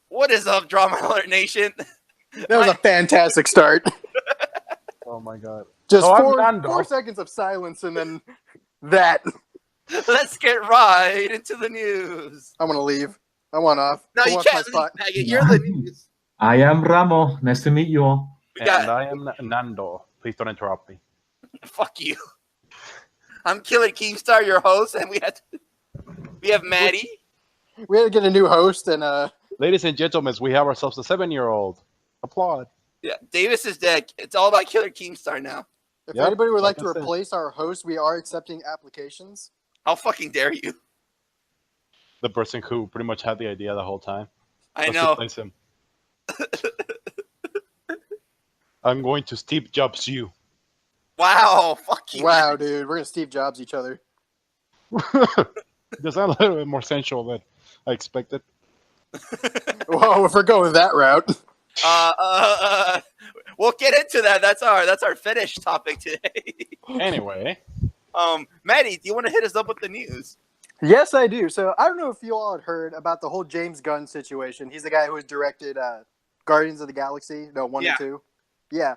What is up, Drama Alert Nation? That was a fantastic start. Oh my god. Just So 4 seconds of silence and then that. Let's get right into the news. I'm gonna leave. I want off. No, I you want can't my leave, spot. Maggot. You're the news. I am Ramo. Nice to meet you all. And I am Nando. Please don't interrupt me. Fuck you. I'm Killer Keemstar, your host, and we have Matty. We had to get a new host and Ladies and gentlemen, we have ourselves a 7-year-old. Applaud. Yeah, Davis is dead. It's all about Killer Keemstar now. if Yep, anybody would like to like I said. replace our host, we are accepting applications. How fucking dare you? The person who pretty much had the idea the whole time. I Let's know. replace him. I'm going to Steve Jobs you. Wow, fuck you. Wow, dude, we're gonna Steve Jobs each other. Does sound a little bit more sensual than I expected. Whoa, if we're going that route. We'll get into that. That's our fetish topic today. Anyway, Matty, do you want to hit us up with the news? Yes, I do. So I don't know if you all had heard about the whole James Gunn situation. He's the guy who has directed Guardians of the Galaxy, 1 and 2. Yeah.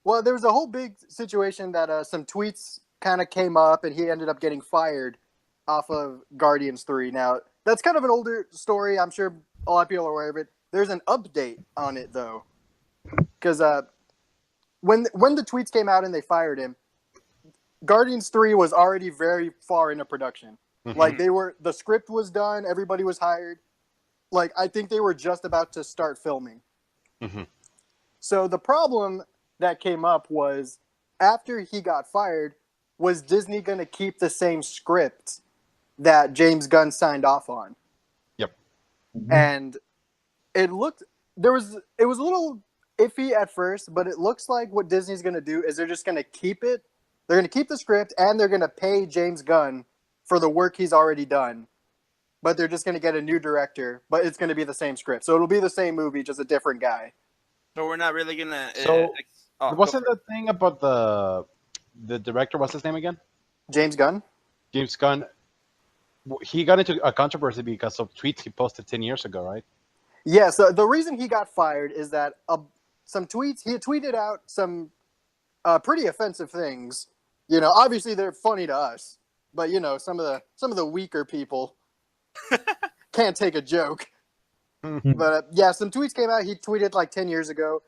Well, there was a whole big situation that some tweets kind of came up, and he ended up getting fired off of Guardians 3. Now, that's kind of an older story. I'm sure a lot of people are aware of it. There's an update on it, though. Because when the tweets came out and they fired him, Guardians 3 was already very far into production. Mhm. Like, the script was done, everybody was hired. Like, I think they were just about to start filming. Mhm. So the problem that came up was, after he got fired, was Disney going to keep the same script that James Gunn signed off on? Yep. And it was a little iffy at first, but it looks like what Disney's going to do is they're just going to keep it. They're going to keep the script, and they're going to pay James Gunn for the work he's already done. But they're just going to get a new director, but it's going to be the same script. So it'll be the same movie, just a different guy. So we're not really gonna. Wasn't the thing about the director? What's his name again? James Gunn? James Gunn. He got into a controversy because of tweets he posted 10 years ago, right? Yeah, so the reason he got fired is that some tweets, he had tweeted out some pretty offensive things. You know, obviously they're funny to us, but you know, some of the weaker people can't take a joke. But yeah, some tweets came out. He tweeted like 10 years ago,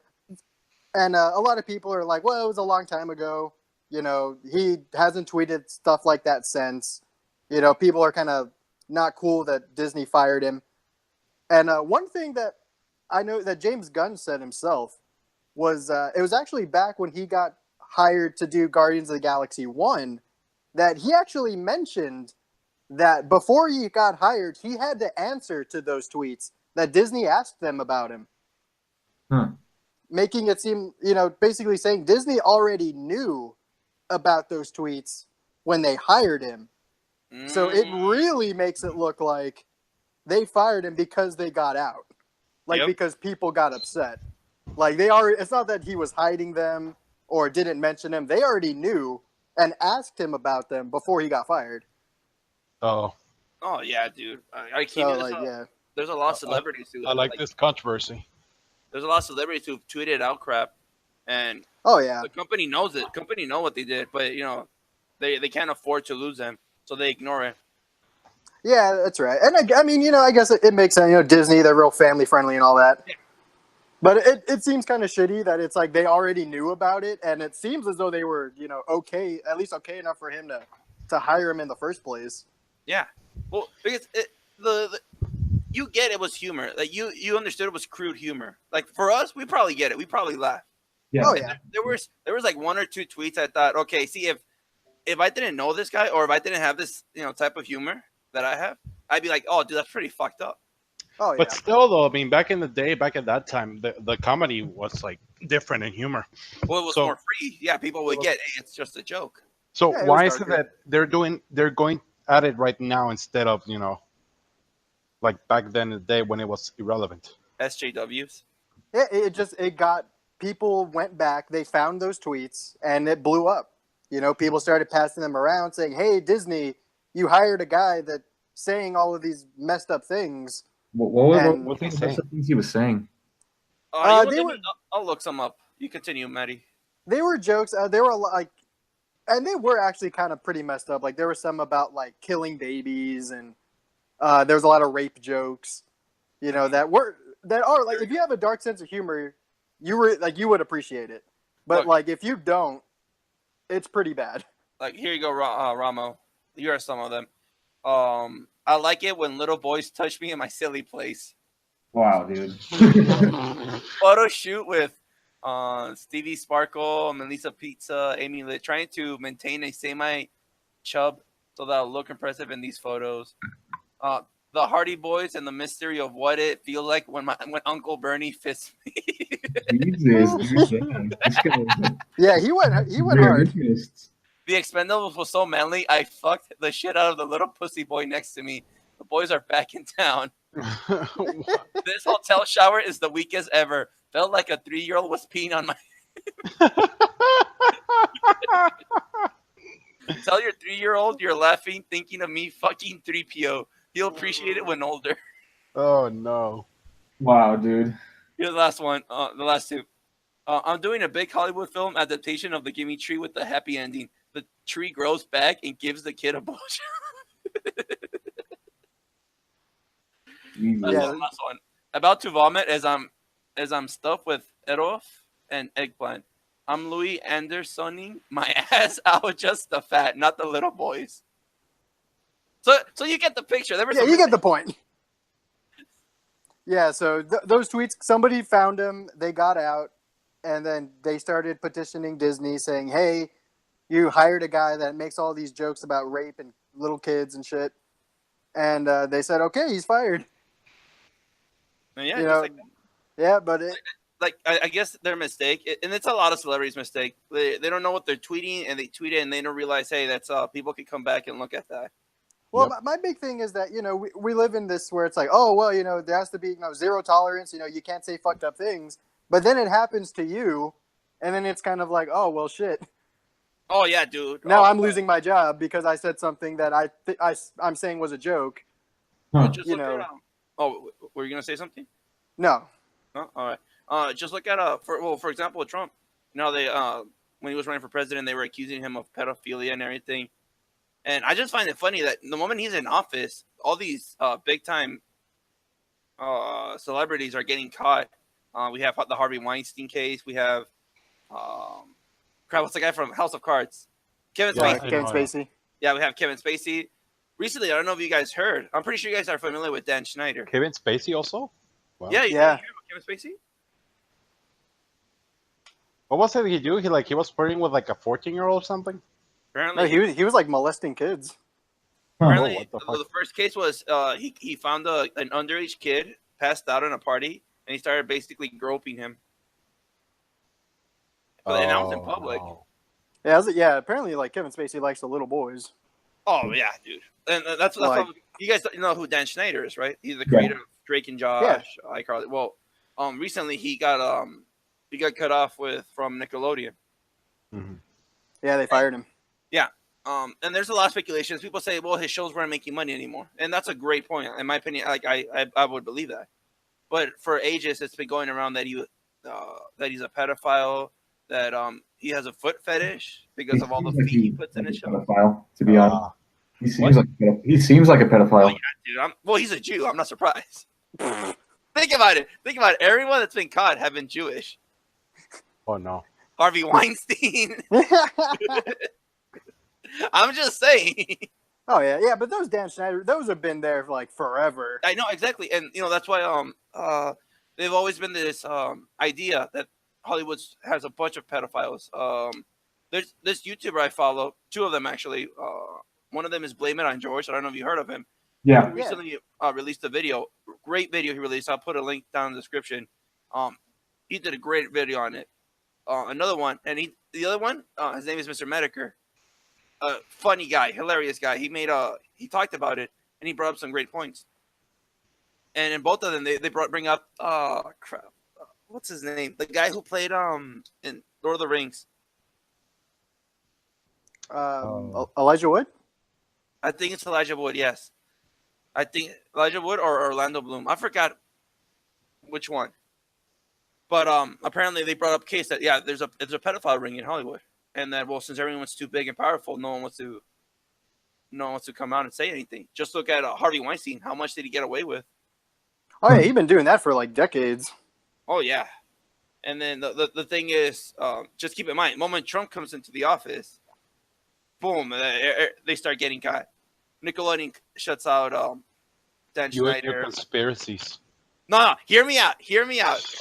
and a lot of people are like, "Well, it was a long time ago." You know, he hasn't tweeted stuff like that since. You know, people are kind of not cool that Disney fired him. And one thing that I know that James Gunn said himself was it was actually back when he got hired to do Guardians of the Galaxy 1 that he actually mentioned that before he got hired, he had to answer to those tweets that Disney asked them about him. Making it seem, you know, basically saying Disney already knew about those tweets when they hired him. So it really makes it look like they fired him because they got out. Like, because people got upset. Like, it's not that he was hiding them or didn't mention them. They already knew and asked him about them before he got fired. Oh. Oh yeah, dude. There's a lot of celebrities who. I like this controversy. There's a lot of celebrities who've tweeted out crap, and the company knows it. Company know what they did, but you know, they can't afford to lose them, so they ignore it. Yeah, that's right. And I mean, you know, I guess it makes sense. You know, Disney, they're real family friendly and all that. Yeah. But it seems kind of shitty that it's like they already knew about it, and it seems as though they were, you know, at least okay enough for him to hire him in the first place. Yeah. Well, because you get it was humor. Like you understood it was crude humor. Like for us, we probably get it. We probably laugh. Yeah. Oh yeah. There was like 1 or 2 tweets I thought, okay, see if I didn't know this guy or if I didn't have this, you know, type of humor that I have, I'd be like, oh, dude, that's pretty fucked up. Oh yeah. But still, though, I mean, back in the day, back at that time, the comedy was like different in humor. Well, it was more free. Yeah, people would get, hey, it's just a joke. So Yeah, why is it that they're going at it right now instead of, you know, like back then in the day when it was irrelevant? SJWs. Yeah, it got people went back, they found those tweets, and it blew up. You know, people started passing them around saying, "Hey, Disney, you hired a guy that saying all of these messed up things. What things he was saying? I'll look some up. You continue, Matty. They were jokes. They were like, and they were actually kind of pretty messed up. Like there were some about like killing babies, and there was a lot of rape jokes. You know that are like if you have a dark sense of humor, you would appreciate it. But look, like if you don't, it's pretty bad. Like here you go, Ramo. Here are some of them. I like it when little boys touch me in my silly place. Wow, dude. Photo shoot with Stevie Sparkle, Melissa Pizza, Amy Lit, trying to maintain a semi-chub so that'll look impressive in these photos. The Hardy Boys and the mystery of what it feel like when Uncle Bernie fists me. Jesus. Yeah, he went hard. The Expendables was so manly, I fucked the shit out of the little pussy boy next to me. The boys are back in town. This hotel shower is the weakest ever. Felt like a 3-year-old was peeing on my... Tell your 3-year-old you're laughing, thinking of me fucking 3PO. He'll appreciate it when older. Oh, no. Wow, dude. Here's the last one. The last two. I'm doing a big Hollywood film adaptation of the Gimme Tree with the happy ending. The tree grows back and gives the kid a blowjob. That's the last one. About to vomit as I'm stuffed with Erof and eggplant. I'm Louis Andersoning my ass out, just the fat, not the little boys. So you get the picture. You get the point. Yeah, so those tweets, somebody found them, they got out, and then they started petitioning Disney saying, hey, you hired a guy that makes all these jokes about rape and little kids and shit. And they said, okay, he's fired. Yeah, but I guess their mistake, and it's a lot of celebrities' mistake. They don't know what they're tweeting, and they tweet it, and they don't realize, hey, that's people can come back and look at that. Well, my big thing is that, we live in this where it's like, oh, well, there has to be zero tolerance. You can't say fucked up things. But then it happens to you, and then it's kind of like, oh, well, shit. Oh, yeah, dude. Now I'm losing my job because I said something that I'm saying was a joke. Huh. Oh, were you going to say something? No. Oh, all right. Just look at, for example, with Trump. They when he was running for president, they were accusing him of pedophilia and everything. And I just find it funny that the moment he's in office, all these big-time celebrities are getting caught. We have the Harvey Weinstein case. We have, what's the guy from House of Cards? Kevin Spacey. Yeah, we have Kevin Spacey. Recently, I don't know if you guys heard. I'm pretty sure you guys are familiar with Dan Schneider. Kevin Spacey also? Wow. Yeah. You heard about Kevin Spacey? What was it he do? He was flirting with like a 14-year-old or something? Apparently, no, he was like molesting kids. Apparently, the first case was he found an underage kid passed out in a party, and he started basically groping him. And that was in public. Yeah, apparently, like Kevin Spacey likes the little boys. Oh yeah, dude, and that's you guys know who Dan Schneider is, right? He's the creator of Drake and Josh, iCarly. Well, recently he got cut off from Nickelodeon. Mm-hmm. Yeah, they fired him. Yeah. And there's a lot of speculations. People say, well, his shows weren't making money anymore. And that's a great point. In my opinion, I would believe that. But for ages, it's been going around that he's a pedophile, that he has a foot fetish because of all the feet he puts in his show. Pedophile, to be honest. He seems like a pedophile. Oh, yeah, dude. He's a Jew. I'm not surprised. Think about it. Everyone that's been caught have been Jewish. Oh, no. Harvey Weinstein. I'm just saying. Oh yeah, but those Dan Schneider, those have been there for like forever. I know exactly, and that's why they've always been this idea that Hollywood has a bunch of pedophiles. There's this YouTuber I follow, two of them actually. One of them is Blame It on George. I don't know if you heard of him. Yeah. He recently released a video, great video he released. I'll put a link down in the description. He did a great video on it. Another one, and the other one, his name is Mr. Medicare. Funny guy, hilarious guy. He talked about it, and he brought up some great points. And in both of them, they bring up what's his name? The guy who played in Lord of the Rings. Elijah Wood. I think it's Elijah Wood. Yes. I think Elijah Wood or Orlando Bloom. I forgot which one. But apparently they brought up a case that there's a pedophile ring in Hollywood, and that since everyone's too big and powerful, no one wants to come out and say anything. Just look at Harvey Weinstein. How much did he get away with? Oh yeah, he's been doing that for like decades. Oh yeah. And then the thing is, just keep in mind, the moment Trump comes into the office, boom, they start getting caught. Nickelodeon shuts out Dan You and Schneider. your conspiracies. No, hear me out,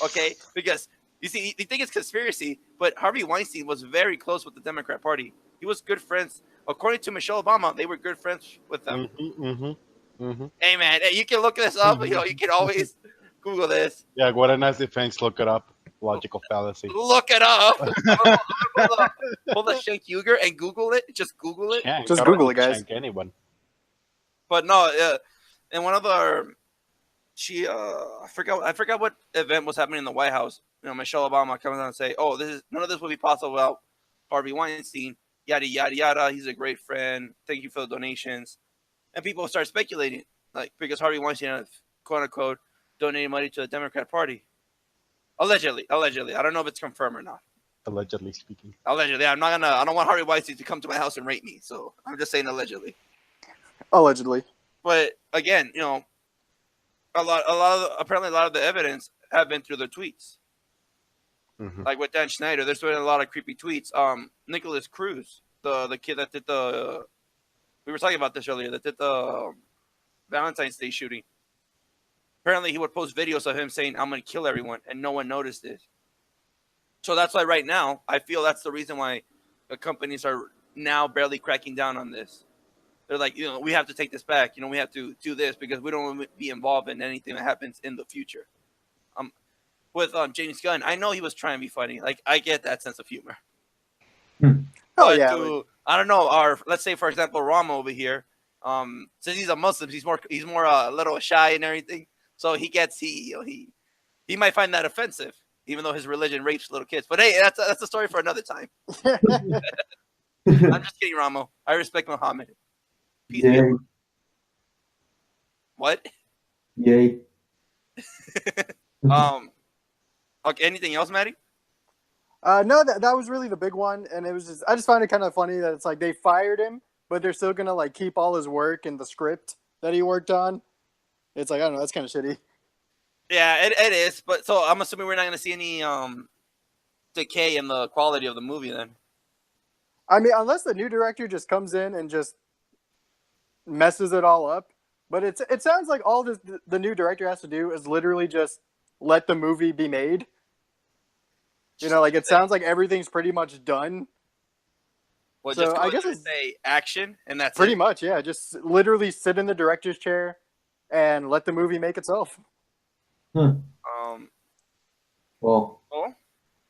okay? Because you see, you think it's conspiracy, but Harvey Weinstein was very close with the Democrat Party. He was good friends. According to Michelle Obama, they were good friends with them. Hey man, you can look this up. You can always Google this. Yeah, what a nice defense. Look it up. Logical fallacy. Look it up. Pull the Shank Uger and Google it. Just Google it. Yeah, Just Google it, guys. Anyone. But no, in one of our, I forgot what event was happening in the White House. Michelle Obama comes out and say, "Oh, none of this would be possible without Harvey Weinstein. Yada yada yada. He's a great friend. Thank you for the donations." And people start speculating, like because Harvey Weinstein, quote unquote, donated money to the Democrat Party. Allegedly. I don't know if it's confirmed or not. Allegedly speaking. Allegedly. I don't want Harvey Weinstein to come to my house and rape me. So I'm just saying allegedly. Allegedly. But again, apparently a lot of the evidence have been through the tweets. Mm-hmm. Like with Dan Schneider, there's been a lot of creepy tweets. Nicholas Cruz, the kid that did we were talking about this earlier, that did the Valentine's Day shooting. Apparently, he would post videos of him saying, "I'm going to kill everyone," and no one noticed it. So that's why right now, I feel that's the reason why the companies are now barely cracking down on this. They're like, we have to take this back. We have to do this because we don't want to be involved in anything that happens in the future. With James Gunn, I know he was trying to be funny. Like, I get that sense of humor. Oh yeah. I don't know. Let's say, for example, Rama over here. Since he's a Muslim, he's more a little shy and everything. So he might find that offensive, even though his religion rapes little kids. But hey, that's a story for another time. I'm just kidding, Ramo. I respect Muhammad. Peace be upon. What? Yay. Okay. Anything else, Matty? No, that was really the big one, and I just find it kind of funny that it's like they fired him, but they're still gonna like keep all his work and the script that he worked on. It's like, I don't know, that's kind of shitty. Yeah, it is. But so I'm assuming we're not gonna see any decay in the quality of the movie then. I mean, unless the new director just comes in and just messes it all up. But it sounds like all the new director has to do is literally just let the movie be made. Like it sounds like everything's pretty much done. Well, so just I guess it's say action, and that's pretty it. much, yeah. Just literally sit in the director's chair and let the movie make itself. Well.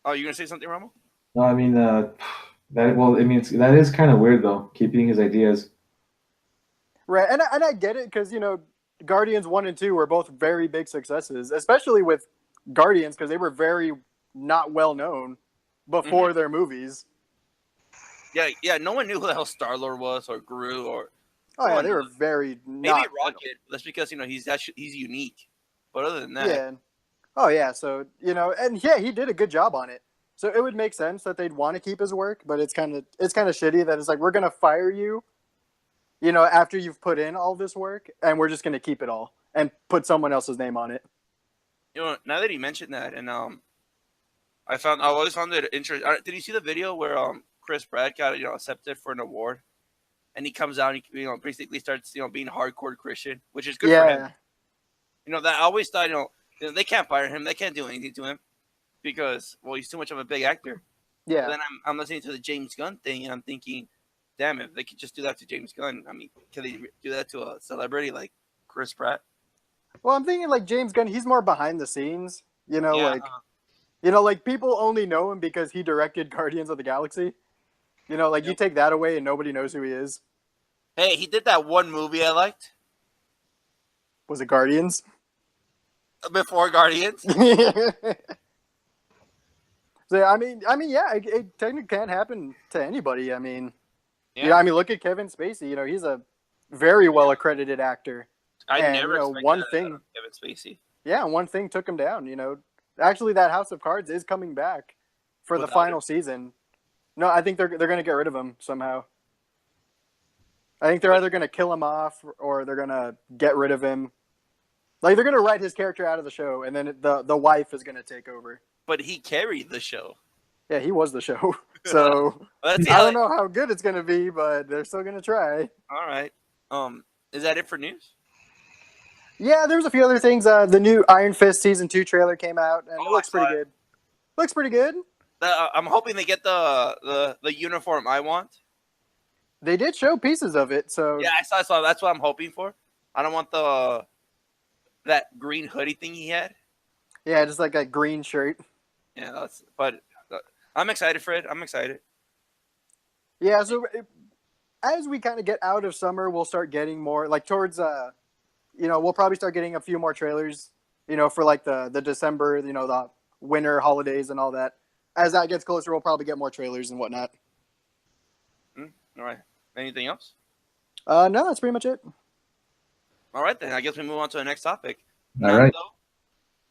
Oh, you gonna say something, Ramo? No, I mean that is kind of weird though, keeping his ideas. Right, and I get it because Guardians 1 and 2 were both very big successes, especially with Guardians because they were very not well known before their movies. Yeah. No one knew who the hell Star-Lord was or Groot or. Oh yeah, they were very maybe Rocket. That's because he's unique, but other than that, yeah. Oh yeah, so and yeah, he did a good job on it. So it would make sense that they'd want to keep his work, but it's kind of shitty that it's like we're gonna fire you, after you've put in all this work, and we're just gonna keep it all and put someone else's name on it. Now that he mentioned that, and I always found it interesting. Did you see the video where Chris Pratt got accepted for an award, and he comes out and he basically starts being hardcore Christian, which is good for him. That I always thought they can't fire him, they can't do anything to him because he's too much of a big actor. Yeah. But then I'm listening to the James Gunn thing, and I'm thinking, damn, if they could just do that to James Gunn, I mean, can they do that to a celebrity like Chris Pratt? Well, I'm thinking like James Gunn, he's more behind the scenes, like people only know him because he directed Guardians of the Galaxy. You take that away and nobody knows who he is. Hey, he did that one movie I liked. Was it Guardians? Before Guardians. So I mean, yeah, it technically can happen to anybody. I mean, look at Kevin Spacey. He's a very well accredited actor. I And, never you know, expected one that thing- out of Kevin Spacey. Yeah, one thing took him down. You know, actually, that House of Cards is coming back for the Without final season. No, I think they're going to get rid of him somehow. I think they're either going to kill him off or they're going to get rid of him. Like, they're going to write his character out of the show, and then the wife is going to take over. But he carried the show. Yeah, he was the show. So Let's see I how don't know how good it's going to be, but they're still going to try. All right. Is that it for news? Yeah, there's a few other things. The new Iron Fist season 2 trailer came out, and it looks pretty good. Looks pretty good. I'm hoping they get the uniform I want. They did show pieces of it, so Yeah, I saw. That's what I'm hoping for. I don't want that green hoodie thing he had. yeah, just like a green shirt. Yeah, but I'm excited for it. I'm excited. Yeah, so as we kind of get out of summer, we'll start getting more like towards we'll probably start getting a few more trailers, for like the December, the winter holidays and all that. As that gets closer, we'll probably get more trailers and whatnot. All right. Anything else? No, that's pretty much it. All right, then. I guess we move on to the next topic. All right.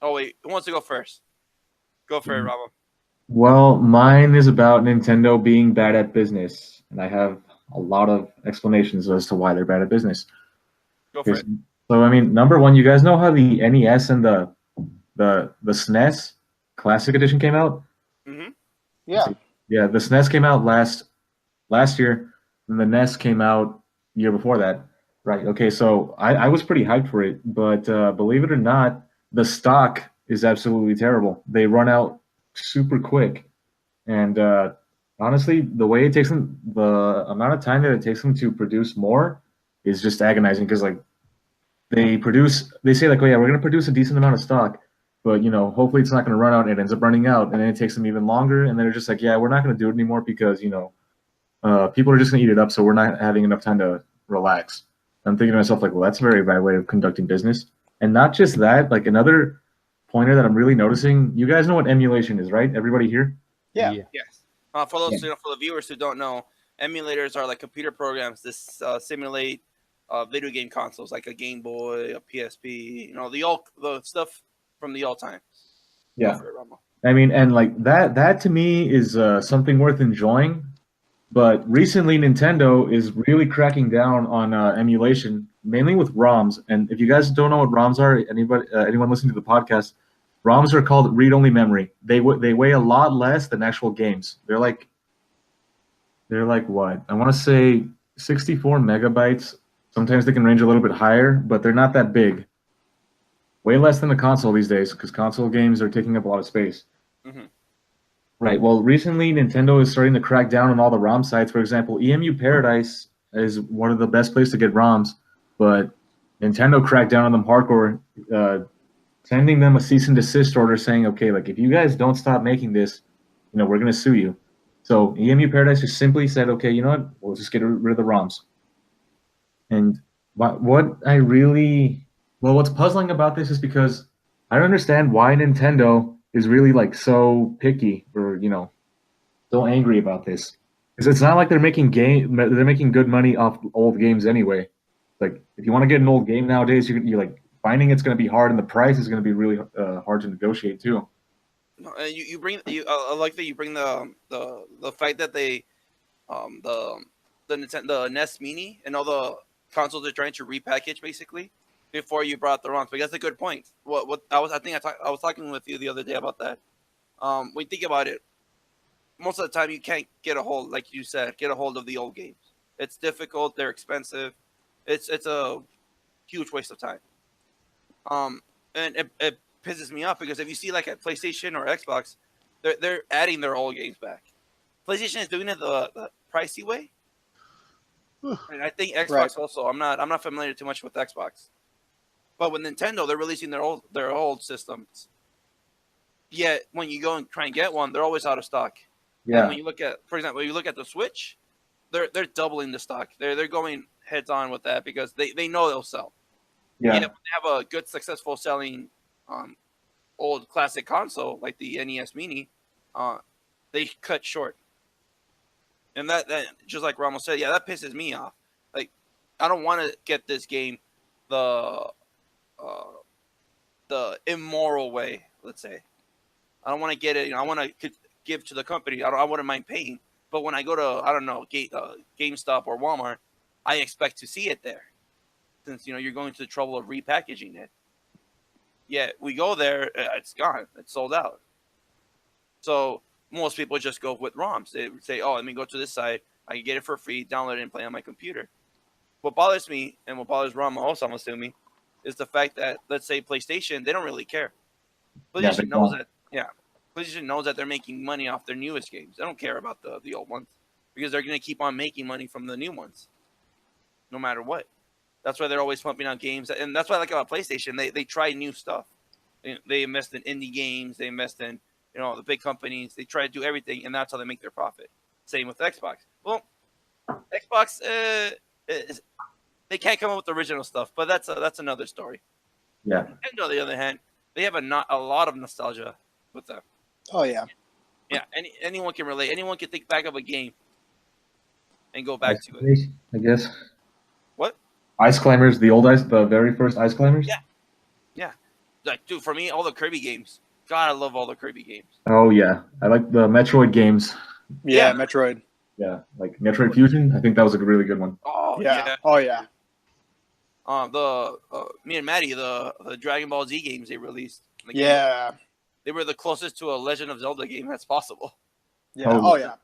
Oh, wait. Who wants to go first? Go for it, Robo. Well, mine is about Nintendo being bad at business, and I have a lot of explanations as to why they're bad at business. Go for it. So, I mean, number one, you guys know how the NES and the SNES Classic Edition came out? Mm-hmm. Yeah. Yeah, the SNES came out last year, and the NES came out year before that. Right. Okay, so I was pretty hyped for it, but believe it or not, the stock is absolutely terrible. They run out super quick, and honestly, the way it takes them, the amount of time that it takes them to produce more is just agonizing. Because like they say like, oh yeah, we're gonna produce a decent amount of stock, but hopefully it's not gonna run out. And it ends up running out, and then it takes them even longer, and then they're just like, yeah, we're not gonna do it anymore because people are just gonna eat it up, so we're not having enough time to relax. I'm thinking to myself like, well, that's a very bad way of conducting business. And not just that, like another pointer that I'm really noticing, you guys know what emulation is, right? Everybody here? Yeah. Yes. For those, for the viewers who don't know, emulators are like computer programs that simulate video game consoles, like a Game Boy, a PSP, the stuff from the old times. Yeah. I mean, and like that to me is something worth enjoying. But recently, Nintendo is really cracking down on emulation, mainly with ROMs. And if you guys don't know what ROMs are, anyone listening to the podcast, ROMs are called read-only memory. They weigh a lot less than actual games. They're like what? I want to say 64 megabytes. Sometimes they can range a little bit higher, but they're not that big. Way less than a console these days, because console games are taking up a lot of space. Mm-hmm. Right. Well, recently Nintendo is starting to crack down on all the ROM sites. For example, EMU Paradise is one of the best places to get ROMs, but Nintendo cracked down on them hardcore, sending them a cease and desist order saying, okay, like if you guys don't stop making this, we're going to sue you. So EMU Paradise just simply said, okay, you know what? We'll just get rid of the ROMs. And what's puzzling about this is because I don't understand why Nintendo is really like so picky or so angry about this, because it's not like they're making good money off old games anyway. Like if you want to get an old game nowadays, you're like finding it's going to be hard, and the price is going to be really hard to negotiate too. You bring I like that you bring the fact that they the NES Mini and all the consoles they're trying to repackage basically before you brought the ROMs. But that's a good point. I was talking with you the other day about that. When you think about it, most of the time you can't get a hold, like you said, of the old games. It's difficult. They're expensive. It's a huge waste of time. And it pisses me off because if you see like at PlayStation or Xbox, they're adding their old games back. PlayStation is doing it the pricey way, and I think Xbox also. I'm not familiar too much with Xbox. But with Nintendo, they're releasing their old systems. Yet when you go and try and get one, they're always out of stock. Yeah. And when you look at, for example, when you look at the Switch, they're doubling the stock. They're going heads on with that because they know they'll sell. Yeah. When they have a good, successful selling old classic console like the NES Mini, they cut short. And that just like Ramos said, that pisses me off. Like I don't want to get this game the immoral way. Let's say I don't want to get it. I want to give to the company. I wouldn't mind paying. But when I go to, I don't know, GameStop or Walmart, I expect to see it there, since you're going to the trouble of repackaging it. Yeah, we go there, it's gone, it's sold out. So most people just go with ROMs. They say, "Oh, let me go to this site. I can get it for free, download it, and play on my computer." What bothers me, and what bothers Rom also, I'm assuming, is the fact that, let's say PlayStation, they don't really care. PlayStation knows that. Yeah. PlayStation knows that they're making money off their newest games. They don't care about the old ones, because they're going to keep on making money from the new ones, no matter what. That's why they're always pumping out games, and that's what I like about PlayStation. They try new stuff. They invest in indie games. They invest in the big companies. They try to do everything, and that's how they make their profit. Same with Xbox. Well, Xbox, they can't come up with original stuff, but that's another story. Yeah. And on the other hand, they have a lot of nostalgia with them. Oh yeah. Yeah, anyone can relate. Anyone can think back of a game and go back to it. I guess. What? Ice Climbers, the very first Ice Climbers? Yeah. Yeah. Like, dude, for me, all the Kirby games. God, I love all the Kirby games. Oh, yeah. I like the Metroid games. Yeah, Metroid. Yeah, like Metroid Fusion. I think that was a really good one. Oh, Yeah. yeah. Oh yeah. Me and Matty, the Dragon Ball Z games they released. Yeah. They were the closest to a Legend of Zelda game that's possible. Yeah. Oh, Oh yeah.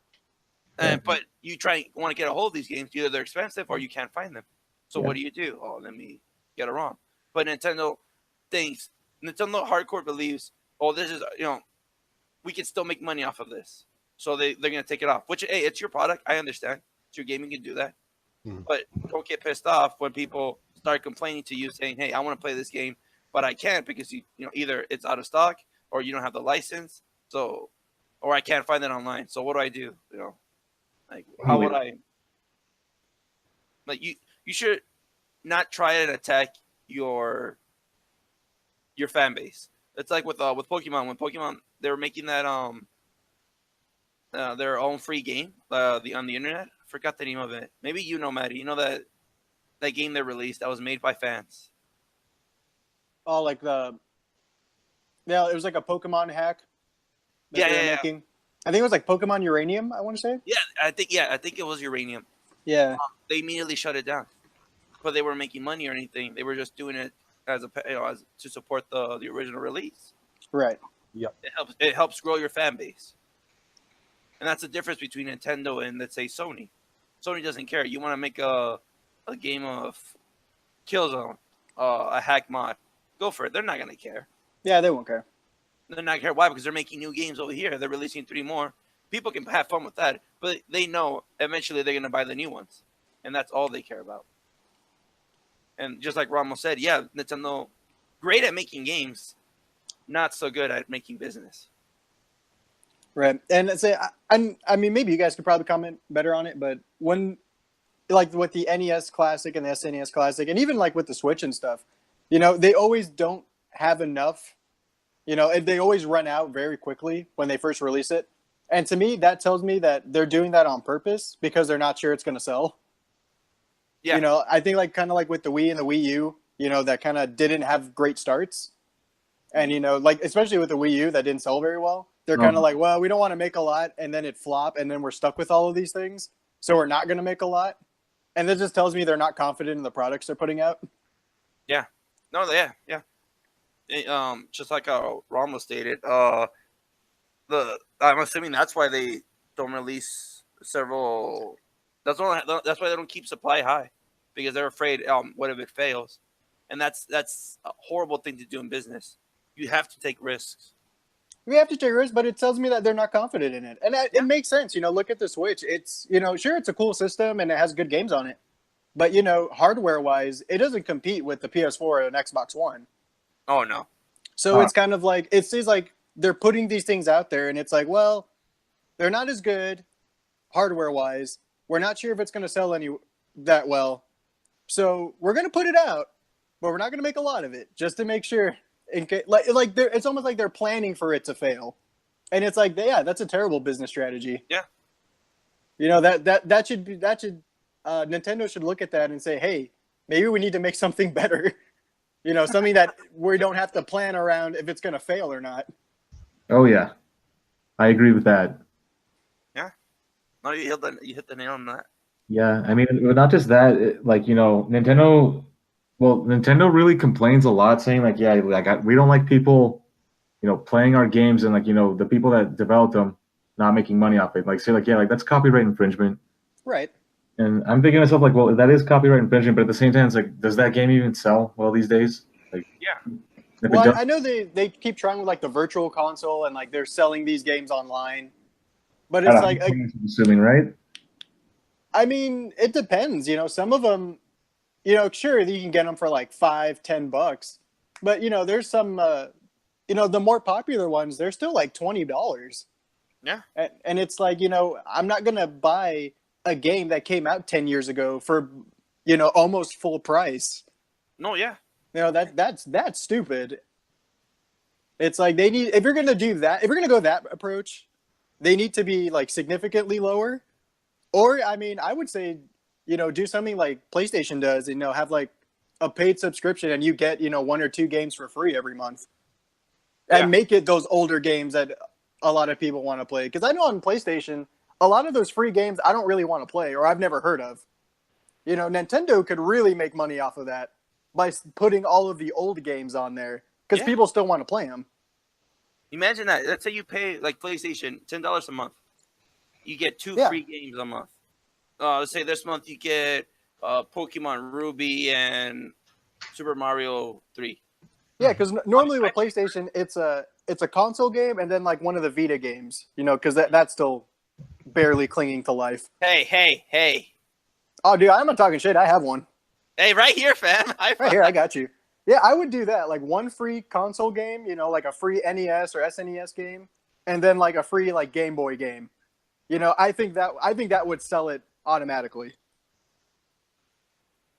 But you want to get a hold of these games, either they're expensive or you can't find them. So what do? Oh, let me get it wrong. But Nintendo hardcore believes, oh, this is, we can still make money off of this. So they're going to take it off, which, hey, it's your product. I understand. It's your game. You can do that. But don't get pissed off when people start complaining to you saying, hey, I want to play this game, but I can't because either it's out of stock or you don't have the license. So, or I can't find it online. So what do I do? Like, how would I? Like, you should not try and attack your fan base. It's like with Pokemon. When Pokemon, they were making that their own free game on the internet. I forgot the name of it. Maybe Matty. You know that game they released that was made by fans. Oh, like it was like a Pokemon hack. That they were making. I think it was like Pokemon Uranium, I want to say. Yeah, I think it was Uranium. Yeah. They immediately shut it down, but they weren't making money or anything. They were just doing it as to support the original release. Right. Yep. It helps grow your fan base, and that's the difference between Nintendo and, let's say, Sony. Sony doesn't care. You want to make a game of Killzone, a hack mod, go for it. They're not gonna care. Yeah, they won't care. They're not care. Why? Because they're making new games over here. They're releasing 3 more. People can have fun with that, but they know eventually they're gonna buy the new ones, and that's all they care about. And just like Ramos said, yeah, Nintendo, great at making games, not so good at making business. Right. And say, I mean, maybe you guys could probably comment better on it, but when, like with the NES Classic and the SNES Classic, and even like with the Switch and stuff, they always don't have enough, and they always run out very quickly when they first release it. And to me, that tells me that they're doing that on purpose because they're not sure it's going to sell. Yeah. I think kind of like with the Wii and the Wii U, that kind of didn't have great starts. And, especially with the Wii U that didn't sell very well. They're kind of like, well, we don't want to make a lot and then it flop and then we're stuck with all of these things. So we're not going to make a lot. And that just tells me they're not confident in the products they're putting out. Yeah. No, yeah. Just like how Ramos stated, I'm assuming that's why they don't release several. That's why they don't keep supply high, because they're afraid what if it fails, and that's a horrible thing to do in business. You have to take risks. We have to take risks, but it tells me that they're not confident in it, and it makes sense. Look at the Switch. It's sure it's a cool system and it has good games on it, but hardware wise, it doesn't compete with the PS4 and Xbox One. Oh no. So it's kind of like it seems like they're putting these things out there, and it's like, well, they're not as good hardware wise. We're not sure if it's going to sell that well, so we're going to put it out, but we're not going to make a lot of it just to make sure. It's almost like they're planning for it to fail, and it's like, yeah, that's a terrible business strategy. Yeah, that should Nintendo should look at that and say, hey, maybe we need to make something better. You know, something that we don't have to plan around if it's going to fail or not. Oh yeah, I agree with that. No, you hit the nail on that. Yeah, I mean, not just that, like, you know, Nintendo. Well, Nintendo really complains a lot, saying like, yeah, like we don't like people, you know, playing our games and like, you know, the people that developed them not making money off it. Like, say like, yeah, like that's copyright infringement. Right. And I'm thinking to myself like, well, that is copyright infringement, but at the same time, it's like, does that game even sell well these days? Like, Yeah. if Well, it does, I know they keep trying with like the virtual console and like they're selling these games online, but it's like I'm assuming, right? I mean, it depends. You know, some of them, you know, sure you can get them for like $5-10, but you know, there's some, you know, the more popular ones, they're still like $20. Yeah. And it's like, you know, I'm not gonna buy a game that came out 10 years ago for, you know, almost full price. No, yeah. You know, that's stupid. It's like they need, if you're gonna do that, if you're gonna go that approach, they need to be like significantly lower. Or I mean, I would say, you know, do something like PlayStation does, you know, have like a paid subscription and you get, you know, 1 or 2 games for free every month. And Yeah. make it those older games that a lot of people want to play. Because I know on PlayStation, a lot of those free games I don't really want to play or I've never heard of. You know, Nintendo could really make money off of that by putting all of the old games on there. Because Yeah. people still want to play them. Imagine that. Let's say you pay like PlayStation $10 a month. You get 2 Yeah. free games a month. Let's say this month you get Pokemon Ruby and Super Mario 3. Yeah, because normally with PlayStation, it's a console game and then like one of the Vita games, you know, because that's still barely clinging to life. Hey. Oh, dude, I'm not talking shit. I have one. Hey, right here, fam. Right here, I got you. Yeah, I would do that. Like one free console game, you know, like a free NES or SNES game, and then like a free like Game Boy game. You know, I think that would sell it automatically.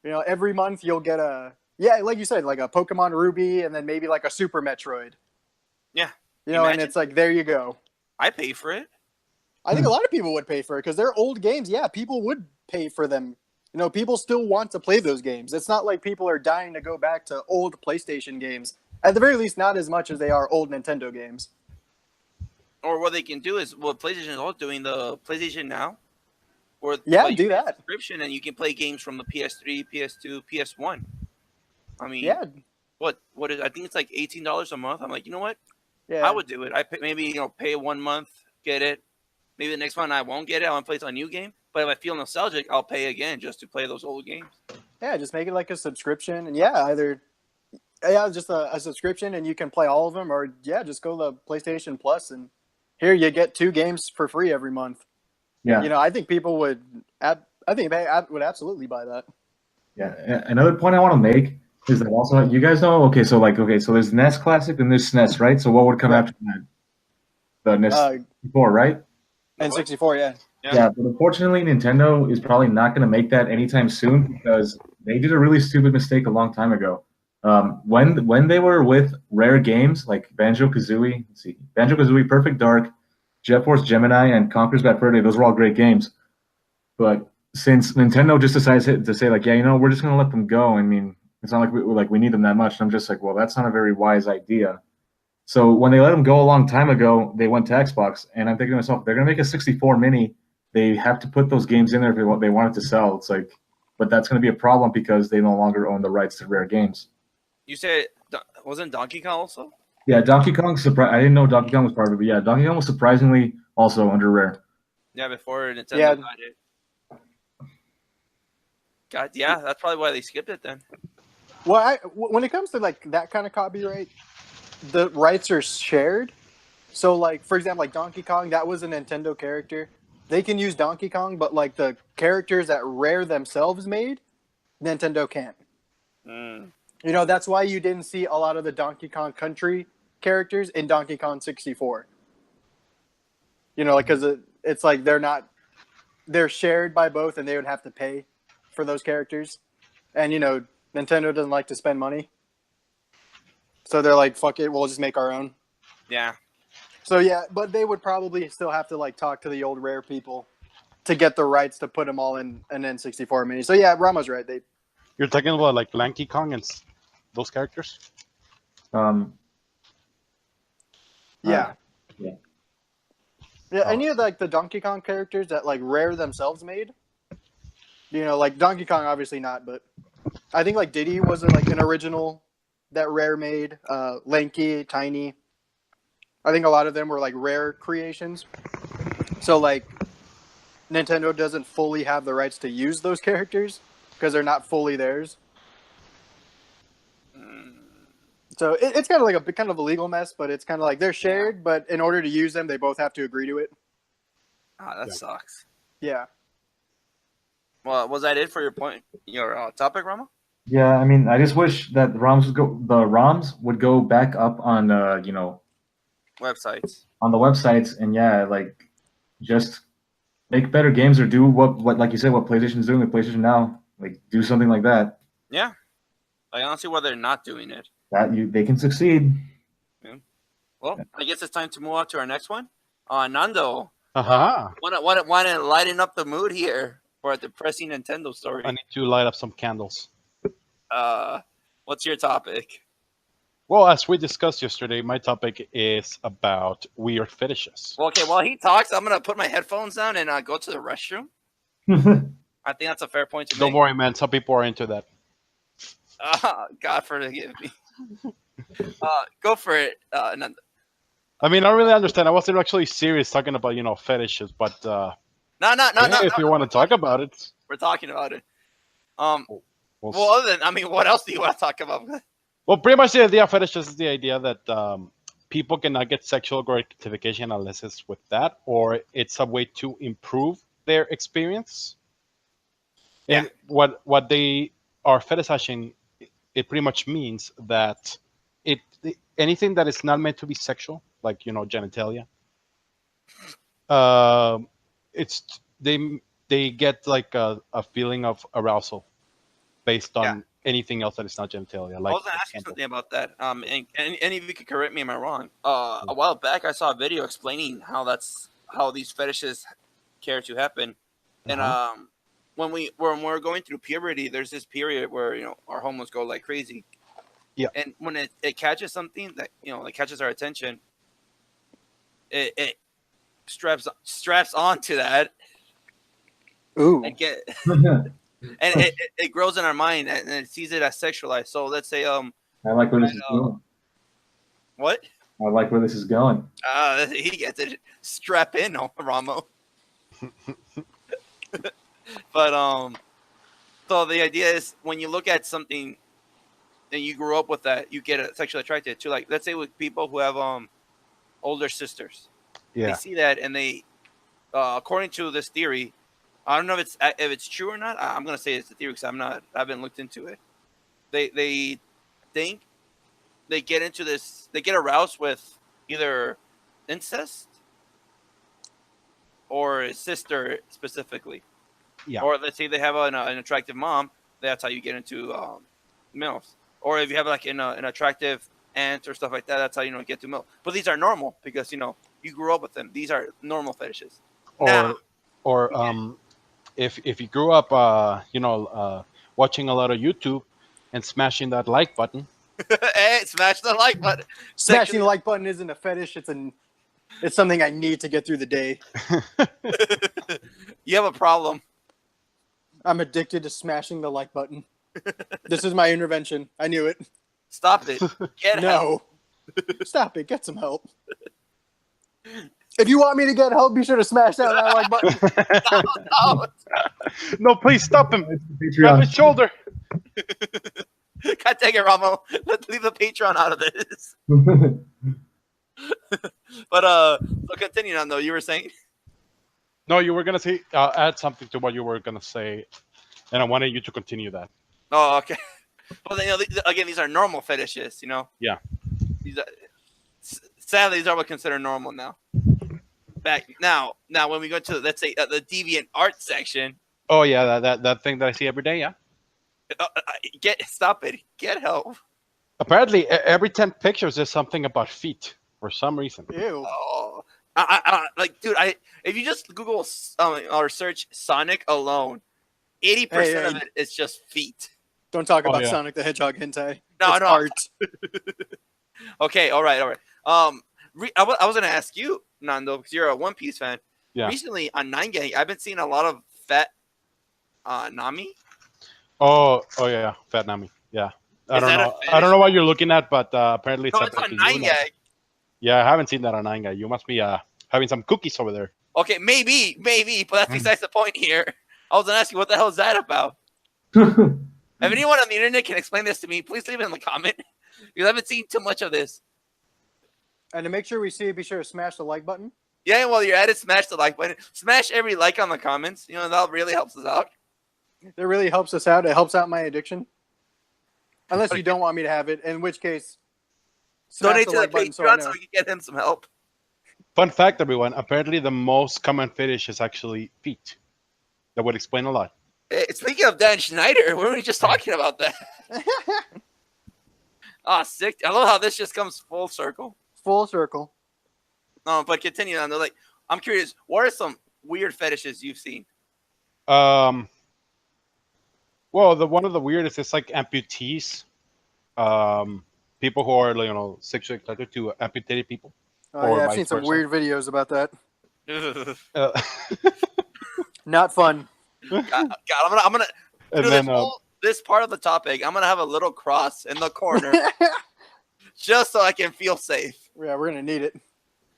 You know, every month you'll get like you said, like a Pokemon Ruby and then maybe like a Super Metroid. Yeah. You know, and it's like there you go. I pay for it. I think a lot of people would pay for it because they're old games. Yeah, people would pay for them. You know, people still want to play those games. It's not like people are dying to go back to old PlayStation games. At the very least, not as much as they are old Nintendo games. Or what they can do is what PlayStation is all doing, the PlayStation Now. Or Yeah, like, do you get a that. subscription and you can play games from the PS3, PS2, PS1. I mean, Yeah, what is? I think it's like $18 a month. I'm like, you know what? yeah. I would do it. I maybe pay 1 month, get it. Maybe the next one I won't get it. I want to play it on a new game. But if I feel nostalgic, I'll pay again just to play those old games. Yeah, just make it like a subscription, and just a subscription, and you can play all of them, or just go to PlayStation Plus, and here you get 2 games for free every month. Yeah. You know, I think people would. I think they would absolutely buy that. Yeah. Another point I want to make is that also you guys know. So there's NES Classic and there's SNES, right? So what would come after that? The NES 64, right? N64, yeah. Yeah, but unfortunately, Nintendo is probably not going to make that anytime soon because they did a really stupid mistake a long time ago. When they were with Rare Games like Banjo-Kazooie, Perfect Dark, Jet Force Gemini, and Conker's Bad Fur Day, those were all great games. But since Nintendo just decided to say like, yeah, we're just going to let them go. I mean, it's not like we need them that much. And I'm just like, well, that's not a very wise idea. So when they let them go a long time ago, they went to Xbox, and I'm thinking to myself, they're going to make a 64 mini. They have to put those games in there if they want it to sell. It's like, but that's going to be a problem because they no longer own the rights to Rare Games. You said wasn't Donkey Kong also? Yeah, Donkey Kong. I didn't know Donkey Kong was part of it, but yeah, Donkey Kong was surprisingly also under Rare. Yeah, before Nintendo got it. God, yeah, that's probably why they skipped it then. Well, when it comes to like that kind of copyright, the rights are shared. So, like for example, like Donkey Kong, that was a Nintendo character. They can use Donkey Kong, but like the characters that Rare themselves made, Nintendo can't. You know, that's why you didn't see a lot of the Donkey Kong Country characters in Donkey Kong 64. You know, like because it's like they're shared by both, and they would have to pay for those characters. And Nintendo doesn't like to spend money, so they're like, "Fuck it, we'll just make our own." Yeah. So yeah, but they would probably still have to like talk to the old Rare people to get the rights to put them all in an N64 mini. So yeah, Rama's right. You're talking about like Lanky Kong and those characters. Um, Yeah. yeah. Yeah, Oh. any of like the Donkey Kong characters that like Rare themselves made. You know, like Donkey Kong, obviously not, but I think like Diddy was like an original that Rare made. Lanky, Tiny. I think a lot of them were like Rare creations. So like Nintendo doesn't fully have the rights to use those characters because they're not fully theirs. So it's kind of like a kind of a legal mess, but it's kind of like they're shared, but in order to use them, they both have to agree to it. Ah, that Yeah. sucks. Yeah. Well, was that it for your topic, Rama? Yeah, I mean, I just wish that the ROMs would go back up on Websites. on the websites, and yeah, like just make better games or do what like you said, what PlayStation's doing with PlayStation Now. Like do something like that. Yeah. I don't see why they're not doing it. They can succeed. Well, I guess it's time to move on to our next one. Nando, Uh-huh. want to lighten up the mood here for a depressing Nintendo story. I need to light up some candles. What's your topic? Well, as we discussed yesterday, my topic is about weird fetishes. Well, okay, while he talks, I'm gonna put my headphones down and go to the restroom. I think that's a fair point to Don't make. worry, man. Some people are into that. God forgive me. Go for it, Nando. I mean, I don't really understand. I wasn't actually serious talking about, fetishes, but No. if you want to talk about it. We're talking about it. Well, Well, other than, what else do you want to talk about? well, pretty much the idea of fetishes is the idea that people cannot get sexual gratification unless it's with that, or it's a way to improve their experience. And what they are fetishizing, it pretty much means that anything that is not meant to be sexual, like genitalia, it's they get like a feeling of arousal based on anything else that is not genitalia. I Like, was going to ask you something about that. And any of you could correct me, am I wrong? A while back, I saw a video explaining how these fetishes care to happen. And when we're going through puberty, there's this period where our hormones go like crazy. Yeah. And when it catches something that that catches our attention, it straps onto that Ooh. and and it grows in our mind and it sees it as sexualized. So let's say I like where this is going. What? I like where this is going. He gets it. Strap in, Ramo. But so the idea is when you look at something and you grew up with that, you get sexually attracted to. Like, let's say with people who have older sisters, they see that and they, according to this theory, I don't know if it's true or not. I'm gonna say it's a theory because I haven't looked into it. They think they get into this. They get aroused with either incest or a sister specifically. Yeah. Or let's say they have an attractive mom. That's how you get into MILFs. Or if you have like an attractive aunt or stuff like that, that's how you get to MILF. But these are normal because you grew up with them. These are normal fetishes. If you grew up watching a lot of YouTube and smashing that like button. Hey, smash the like button. Smashing the like button isn't a fetish. It's something I need to get through the day. You have a problem. I'm addicted to smashing the like button. This is my intervention. I knew it. Stop it. Get help. Stop it. Get some help. If you want me to get help, be sure to smash that like button. No. No, please stop him. Grab his shoulder. God dang it, Ramo. Let's leave the Patreon out of this. But so continue on though. You were saying? No, you were gonna say add something to what you were gonna say, and I wanted you to continue that. Oh, okay. Well, again, these are normal fetishes. Yeah. Sadly, these are what considered normal now. Back now, when we go to let's say the deviant art section. Oh yeah, that thing that I see every day. Yeah. Stop it. Get help. Apparently, every 10 pictures there's something about feet for some reason. Ew. Oh, dude, if you just Google or search Sonic alone, 80% of it is just feet. Don't talk Oh, about yeah. Sonic the Hedgehog hentai. No, It's no. art. Okay, all right. I was gonna ask you, Nando, because you're a One Piece fan. Yeah. Recently on 9gag, I've been seeing a lot of fat Nami. Oh yeah, Fat Nami. Yeah. I Is don't that a know. fetish? I don't know what you're looking at, but apparently it's No, it's separate on to you now. 9gag. Yeah, I haven't seen that on 9gag. You must be having some cookies over there. Okay, maybe, but that's besides the point here. I was gonna ask you, what the hell is that about? If anyone on the internet can explain this to me, please leave it in the comment. Because I haven't seen too much of this. And to make sure we see it, be sure to smash the like button. Yeah, while you're at it, smash the like button. Smash every like on the comments. You know, that really helps us out. That really helps us out. It helps out my addiction. Unless you don't want me to have it, in which case, smash Donate to the like button Patreon I so know. we can get him some help. Fun fact, everyone. Apparently, the most common fetish is actually feet. That would explain a lot. Hey, speaking of Dan Schneider, we were just talking about that. Sick. I love how this just comes full circle. Full circle. But continue on. Like, I'm curious, what are some weird fetishes you've seen? Well, one of the weirdest is like amputees. People who are sexually attracted to amputated people. Oh Or yeah, I've vice seen some versa. weird videos about that. Uh, Not fun. God, I'm gonna and through then this part of the topic. I'm gonna have a little cross in the corner just so I can feel safe. Yeah, we're gonna need it.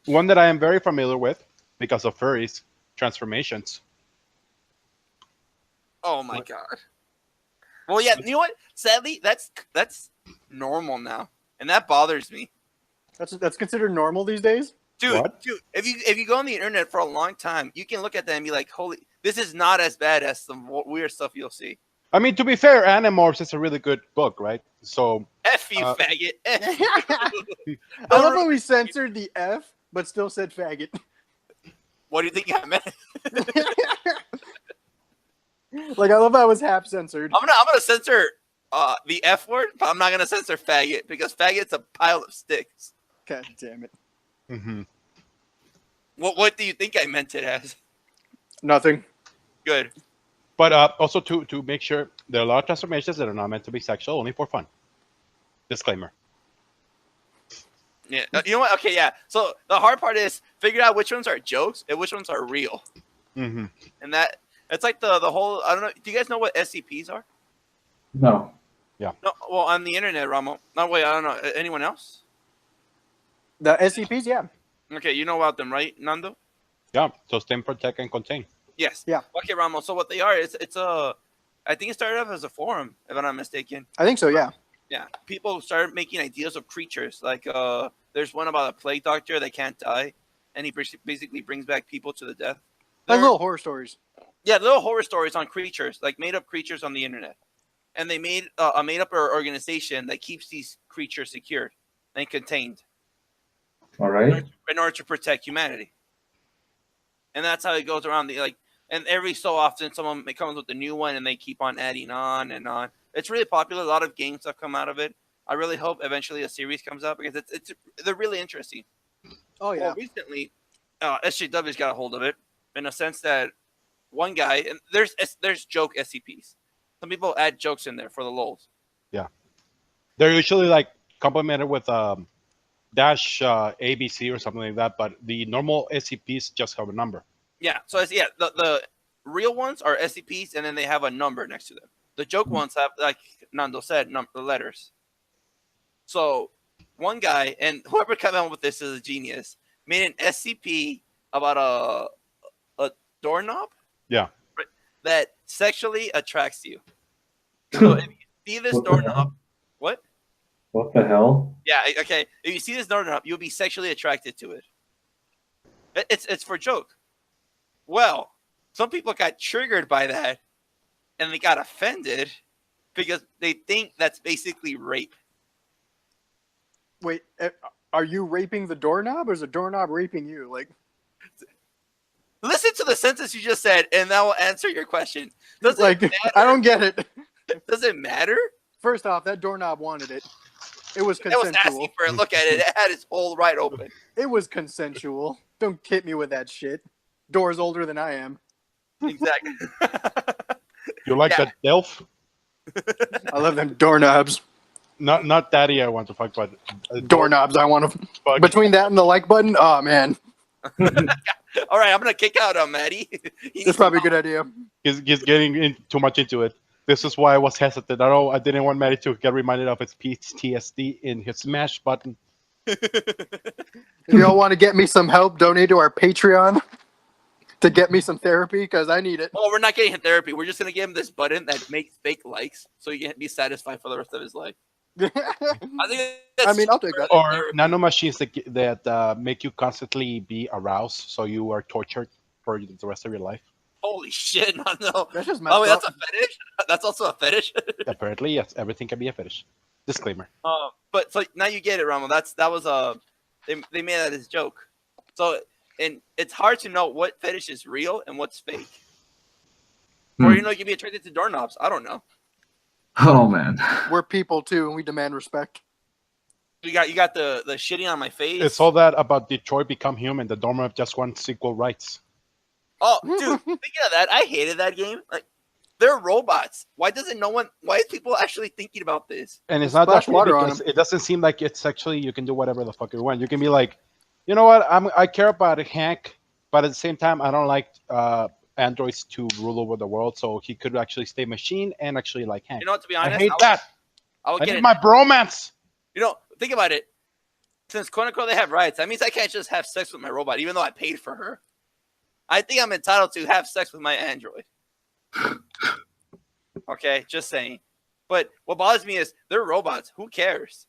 one that I am very familiar with because of furries, transformations. Oh my god. Well, yeah, you know what? Sadly, that's normal now, and that bothers me. That's considered normal these days. Dude, What? if you go on the internet for a long time, you can look at that and be like, "Holy, this is not as bad as some weird stuff you'll see." I mean, to be fair, Animorphs is a really good book, right? So F you, faggot. F you. I love how we censored the F, but still said faggot. What do you think I meant? Like, I love how it was half censored. I'm gonna censor the F word, but I'm not gonna censor faggot because faggot's a pile of sticks. God damn it. mhm. What do you think I meant it as? Nothing. Good. But also to make sure, there are a lot of transformations that are not meant to be sexual, only for fun. Disclaimer. Yeah. You know what? Okay, yeah. So the hard part is figure out which ones are jokes and which ones are real. Mm-hmm. And that it's like the whole. I don't know. Do you guys know what SCPs are? No. No. Well, on the internet, Ramo. No, wait. I don't know. Anyone else? The SCPs, yeah. Okay, you know about them, right, Nando? Yeah. Sustain, protect, and contain. Yes. Yeah. Okay, Ramo. So what they are? It's a. I think it started off as a forum, if I'm not mistaken. I think so, yeah. Yeah, people started making ideas of creatures. Like, there's one about a plague doctor that can't die, and he basically brings back people to the death. Like little horror stories. Yeah, little horror stories on creatures, like made up creatures on the internet. And they made a made up organization that keeps these creatures secured and contained All right. in order to protect humanity. And that's how it goes around. And every so often, someone comes with a new one, and they keep on adding on and on. It's really popular. A lot of games have come out of it. I really hope eventually a series comes out because they're really interesting. Oh, yeah. Well, recently, SJW's got a hold of it in a sense that one guy, and there's joke SCPs. Some people add jokes in there for the lulz. Yeah. They're usually like complemented with dash ABC or something like that, but the normal SCPs just have a number. Yeah, so the real ones are SCPs, and then they have a number next to them. The joke ones have, like Nando said, the letters. So one guy, and whoever came up with this is a genius, made an SCP about a doorknob. Yeah. That sexually attracts you. So if you see this What the doorknob, hell? what? What the hell? Yeah, okay. If you see this doorknob, you'll be sexually attracted to it. It's for joke. Well, some people got triggered by that, and they got offended because they think that's basically rape. Wait, are you raping the doorknob, or is the doorknob raping you? Like, Listen to the sentence you just said, and that will answer your question. Does it like matter? I don't get it. Does it matter? First off, that doorknob wanted it. It was It was consensual. asking for a look at it. It had its hole right open. It was consensual. Don't hit me with that shit. Door's older than I am. Exactly. You like Yeah. that Delph? I love them doorknobs. Not daddy I want to fuck, but Doorknobs. I want to. fuck. Between that and the like button, oh man, All right, I'm gonna kick out Matty. that's probably a good idea. He's getting too much into it. This is why I was hesitant. I didn't want Matty to get reminded of his PTSD in his smash button. If y'all want to get me some help, donate to our Patreon to get me some therapy because I need it. Oh, we're not getting therapy. We're just gonna give him this button that makes fake likes, so he can be satisfied for the rest of his life. I think. I mean, I'll take that. Or nano machines that make you constantly be aroused, so you are tortured for the rest of your life. Holy shit! No. That's just messed Oh, wait, up. that's a fetish. That's also a fetish. Apparently, yes, everything can be a fetish. Disclaimer. But so now you get it, Ramo. That was they made that as a joke. So and it's hard to know what fetish is real and what's fake. Or you can be attracted to doorknobs. I don't know. Oh man. We're people too, and we demand respect. You got the shitting on my face. It's all that about Detroit Become Human. The doorknob just wants equal rights. Oh, dude, speaking of that, I hated that game. Like, they're robots. Why is people actually thinking about this? And it's not that Splash water on because it doesn't seem like it's actually you can do whatever the fuck you want. You can be like, you know what? I care about Hank, but at the same time, I don't like androids to rule over the world. So he could actually stay machine and actually like Hank. You know what? To be honest, I hate that. I would I get need it. my bromance. Think about it. Since quote unquote they have rights, that means I can't just have sex with my robot, even though I paid for her. I think I'm entitled to have sex with my android. Okay, just saying. But what bothers me is they're robots. Who cares?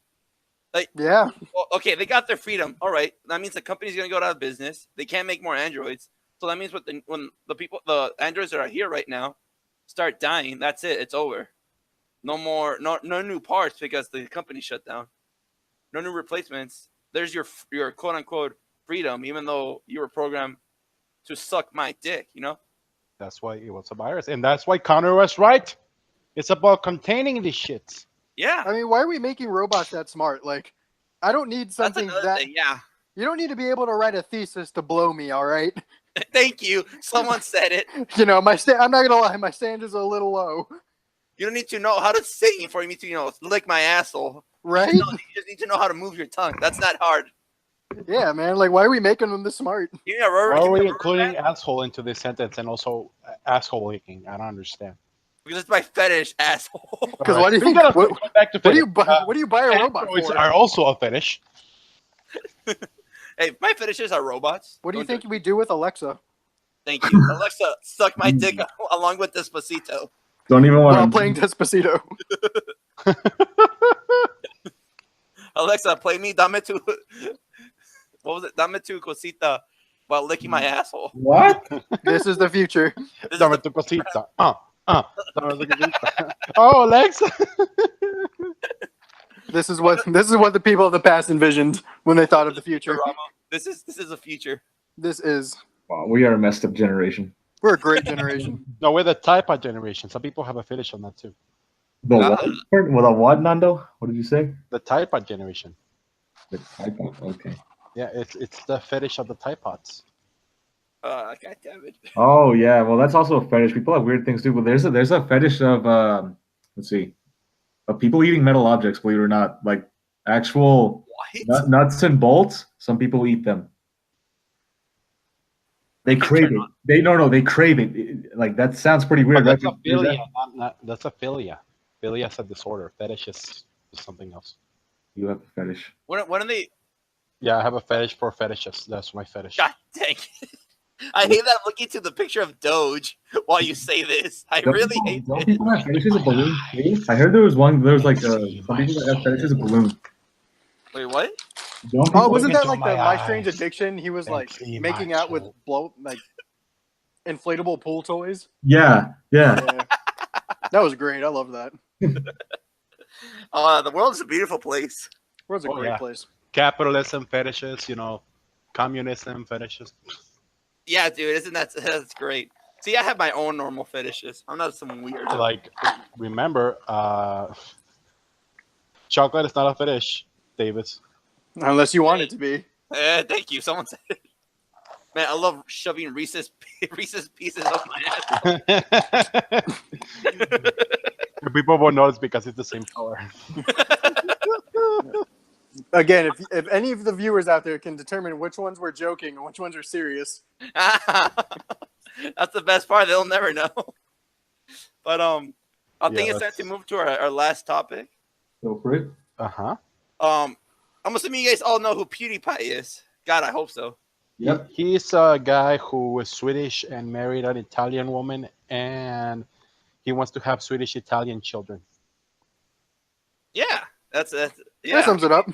Yeah. Well, okay, they got their freedom. All right, that means the company's gonna go out of business. They can't make more androids. So that means when the androids that are here right now start dying, that's it. It's over. No more, no new parts because the company shut down. No new replacements. There's your quote unquote freedom, even though you were programmed to suck my dick. That's why it was a virus, and that's why Connor was right. It's about containing these shits. Yeah, I mean, why are we making robots that smart? Like, I don't need that's something another that. thing. Yeah, You don't need to be able to write a thesis to blow me. All right. thank you. Someone said it. I'm not gonna lie. My standards are a little low. You don't need to know how to sing for me to lick my asshole. Right? You just need to know how to move your tongue. That's not hard. Yeah, man. Like, why are we making them this smart? You know, Why are we including asshole into this sentence and also asshole licking? I don't understand. because it's my fetish, asshole. Because why do you We think? gotta What, go back to what do you fetish. buy? What do you buy a robot Androids for? are also a fetish. Hey, my fetishes are robots. What do you Don't think we do with Alexa? Thank you, Alexa. Suck my dick along with Despacito. Don't even While want to. playing Despacito. Alexa, play me Dame tu. What was it? Dame tu cosita while licking my asshole. What? This is the future. This is Dame the- tu cosita. Dame tu cosita. Oh, Alexa. This is what the people of the past envisioned when they thought of the future. Ramo. This is a future. This is. Wow, we are a messed up generation. We're a great generation. No, we're the type of generation. Some people have a fetish on that too. The what? With a what, Nando? What did you say? The type of generation. The typo. Okay. Yeah, it's the fetish of the typots. God damn it. Oh yeah, well that's also a fetish. People have weird things too, but there's a fetish of let's see, of people eating metal objects. Believe it or not, like actual What? nuts and bolts. Some people eat them. They crave it. They crave it. Like that sounds pretty weird. But that's right? a philia. That's a philia. Philia is a disorder. Fetish is something else. You have a fetish. When are they? Yeah, I have a fetish for fetishes. That's my fetish. God dang it. I hate that I'm looking to the picture of Doge while you say this. I really hate Don't it. people have fetishes of balloons too? I heard there was like some people that have fetishes of balloons. Wait, what? Don't Oh, people- wasn't that into like the my My Strange eyes Addiction? He was and like see making my out with soul. inflatable pool toys. Yeah. Yeah. That was great. I love that. The world is a beautiful place. It was a Oh, great yeah. place. Capitalism fetishes, communism fetishes. Yeah, dude, isn't that's great? See, I have my own normal fetishes. I'm not some weird. Like, remember, chocolate is not a fetish, Davis. Unless you want it to be. Thank you. Someone said it. Man, I love shoving Reese's pieces up my ass. People won't notice because it's the same color. Again, if any of the viewers out there can determine which ones were joking and which ones are serious. That's the best part. They'll never know. But I think it's time to move to our last topic. Go for it. Uh-huh. I'm assuming you guys all know who PewDiePie is. God, I hope so. Yep. He's a guy who was Swedish and married an Italian woman, and he wants to have Swedish-Italian children. Yeah, that's yeah. That sums it up.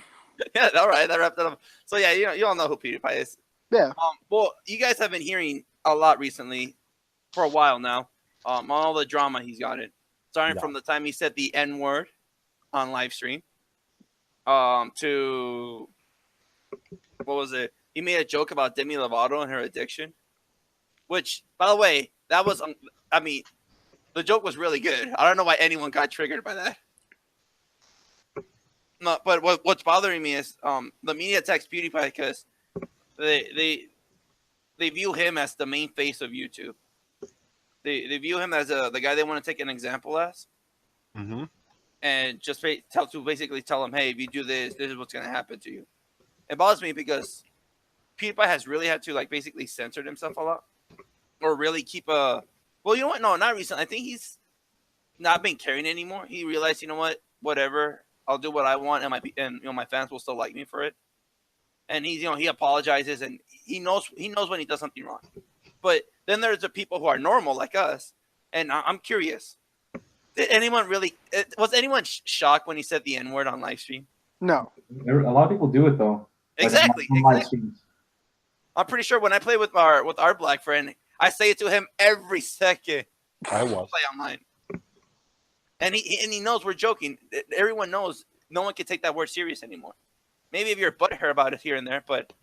Yeah, all right, that wrapped it up. So yeah, you all know who PewDiePie is. Yeah. Well, you guys have been hearing a lot recently, for a while now, on all the drama he's gotten, starting from the time he said the N-word on live stream, to what was it? He made a joke about Demi Lovato and her addiction, which, by the way, that was, I mean, the joke was really good. I don't know why anyone got triggered by that. No, but what's bothering me is the media attacks PewDiePie because they view him as the main face of YouTube. They view him as the guy they want to take an example as, and just basically tell him, hey, if you do this, this is what's going to happen to you. It bothers me because PewDiePie has really had to basically censor himself a lot, or really keep a. Well, you know what? No, not recently. I think he's not been caring anymore. He realized, you know what? Whatever. I'll do what I want, and my fans will still like me for it. And he apologizes, and he knows when he does something wrong. But then there's the people who are normal like us, and I'm curious. Did anyone was anyone shocked when he said the N-word on live stream? No. A lot of people do it though. Exactly. Exactly. I'm pretty sure when I play with our black friend, I say it to him every second. I was. Play online. And he knows we're joking. Everyone knows no one can take that word serious anymore. Maybe if you're butthurt about it here and there, but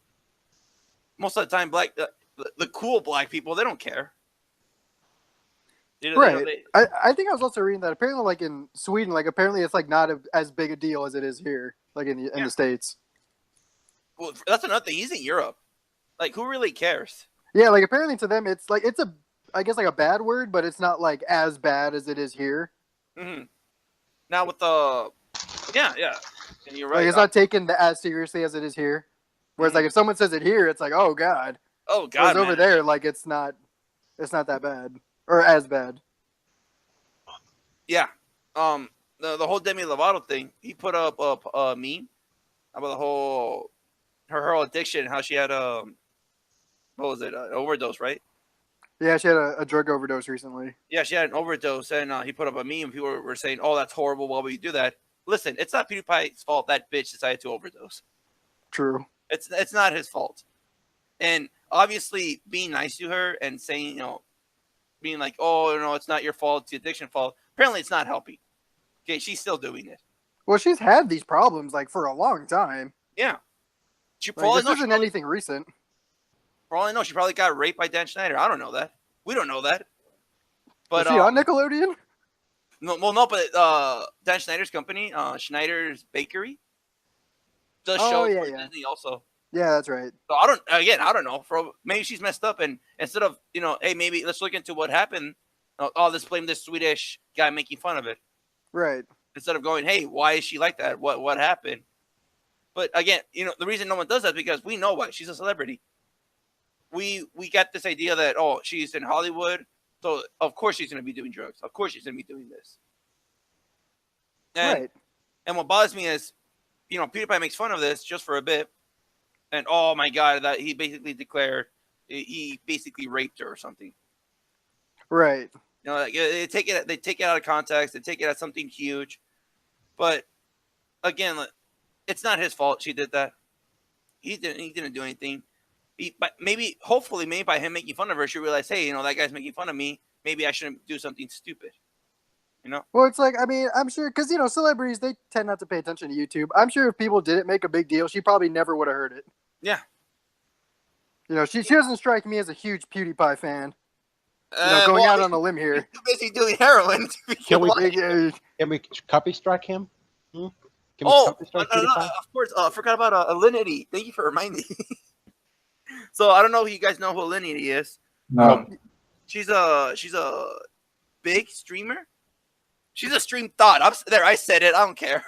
most of the time, the cool black people, they don't care. Right. I think I was also reading that apparently, in Sweden, apparently it's not as big a deal as it is here, in the States. Well, that's another thing. He's in Europe. Who really cares? Yeah, apparently to them, it's it's a bad word, but it's not as bad as it is here. Mm-hmm. Now with the yeah, and you're right. It's not taken as seriously as it is here. Whereas if someone says it here, it's oh god. Oh god. Whereas over there, it's not that bad or as bad. Yeah. The whole Demi Lovato thing. He put up a meme about the whole her addiction, how she had what was it, an overdose, right? Yeah, she had a drug overdose recently. Yeah, she had an overdose, and he put up a meme. People were saying, "Oh, that's horrible. Why would you do that?" Listen, it's not PewDiePie's fault that bitch decided to overdose. True. It's not his fault. And obviously, being nice to her and saying, being "Oh, no, it's not your fault. It's the addiction fault." Apparently, it's not helping. Okay, she's still doing it. Well, she's had these problems for a long time. Yeah. This isn't anything recent. For all I know, she probably got raped by Dan Schneider. I don't know that. We don't know that. But was she on Nickelodeon? No, but Dan Schneider's company, Schneider's Bakery, does show Disney also. Yeah, that's right. So I don't know. Maybe she's messed up, and instead of hey, maybe let's look into what happened. Let's blame this Swedish guy making fun of it. Right. Instead of going, hey, why is she like that? What happened? But again, the reason no one does that is because we know why. She's a celebrity. We got this idea that she's in Hollywood, so of course she's going to be doing drugs. Of course she's going to be doing this. And, and what bothers me is, PewDiePie makes fun of this just for a bit, and oh my god, that he basically declared he basically raped her or something. Right. They take it out of context. They take it as something huge, but again, it's not his fault. She did that. He didn't do anything. But hopefully by him making fun of her, she realized, hey, that guy's making fun of me. Maybe I shouldn't do something stupid. Well, it's I'm sure, because, celebrities, they tend not to pay attention to YouTube. I'm sure if people didn't make a big deal, she probably never would have heard it. Yeah. She doesn't strike me as a huge PewDiePie fan. Going out on a limb here. He's too busy doing heroin. Can we copy strike him? Can we copy strike PewDiePie? Of course. I forgot about Alinity. Thank you for reminding me. So I don't know if you guys know who Alinity is. No. She's a big streamer, She's a stream thought. I said it. I don't care.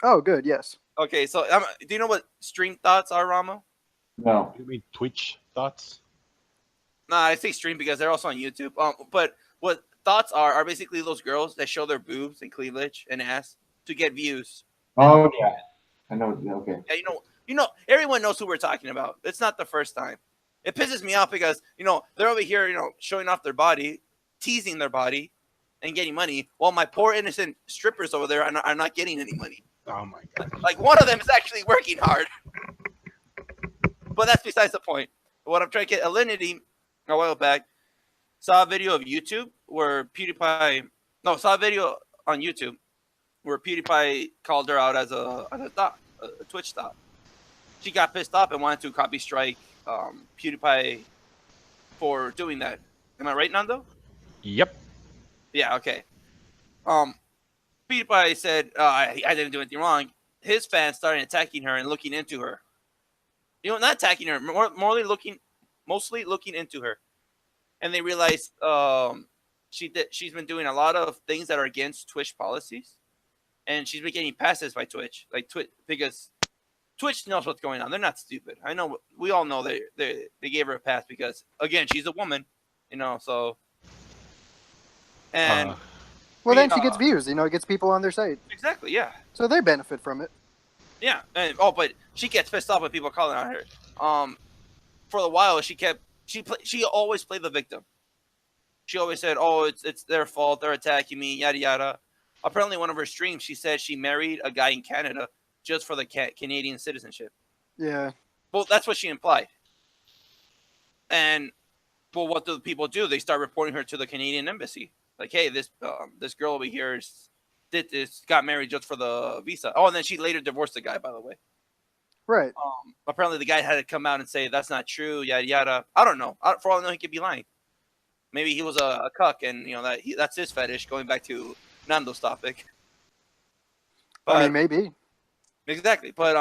Oh, good. Yes. Okay, so do you know what stream thoughts are, Ramo? No. You mean Twitch thoughts? Nah, I say stream because they're also on YouTube. But what thoughts are basically those girls that show their boobs and cleavage and ass to get views. Oh yeah, I know. Okay. Yeah, you know, everyone knows who we're talking about. It's not the first time. It pisses me off because they're over here, showing off their body, teasing their body, and getting money, while my poor innocent strippers over there are not getting any money. Oh my god. Like one of them is actually working hard. But that's besides the point. What I'm trying to get, Alinity, a while back, saw a video of YouTube where saw a video on YouTube where PewDiePie called her out as a Twitch thought. She got pissed off and wanted to copy strike PewDiePie for doing that. Am I right, Nando? Yep. Yeah, okay. PewDiePie said, I didn't do anything wrong. His fans started attacking her and looking into her. Not attacking her, mostly looking into her. And they realized she's been doing a lot of things that are against Twitch policies. And she's been getting passes by Twitch. Because Twitch knows what's going on. They're not stupid. I know. We all know they gave her a pass because, again, she's a woman. So... And... Well, then she gets views. It gets people on their site. Exactly, yeah. So they benefit from it. Yeah, but she gets pissed off when people calling on her. For a while, she always played the victim. She always said, "Oh, it's their fault. They're attacking me." Yada yada. Apparently, one of her streams, she said she married a guy in Canada just for the Canadian citizenship. Yeah. Well, that's what she implied. And, well, what do the people do? They start reporting her to the Canadian embassy. Like, hey, this girl over here did this, got married just for the visa. Oh, and then she later divorced the guy, by the way. Right. Apparently, the guy had to come out and say that's not true. Yada yada. I don't know. For all I know, he could be lying. Maybe he was a cuck, and that's his fetish. Going back to Nando's topic. But, maybe. Exactly, but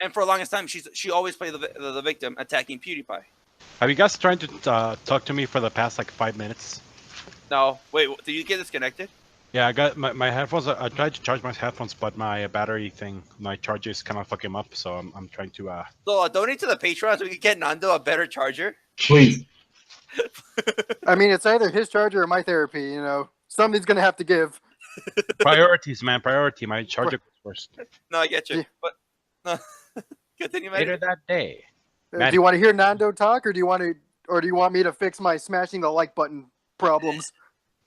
and for the longest time, she always played the victim, attacking PewDiePie. Have you guys tried to talk to me for the past 5 minutes? No, wait. Did you get disconnected? Yeah, I got my headphones. I tried to charge my headphones, but my battery thing, my charger is kind of fucking up. So I'm trying to. So donate to the Patreon so we can get Nando a better charger. Please. It's either his charger or my therapy. Something's gonna have to give. Priorities, man. Priority. My charger goes first. No, I get you. Yeah. But no. Continue, man. Later that day. Do you want to hear Nando talk, or do you want me to fix my smashing the like button problems?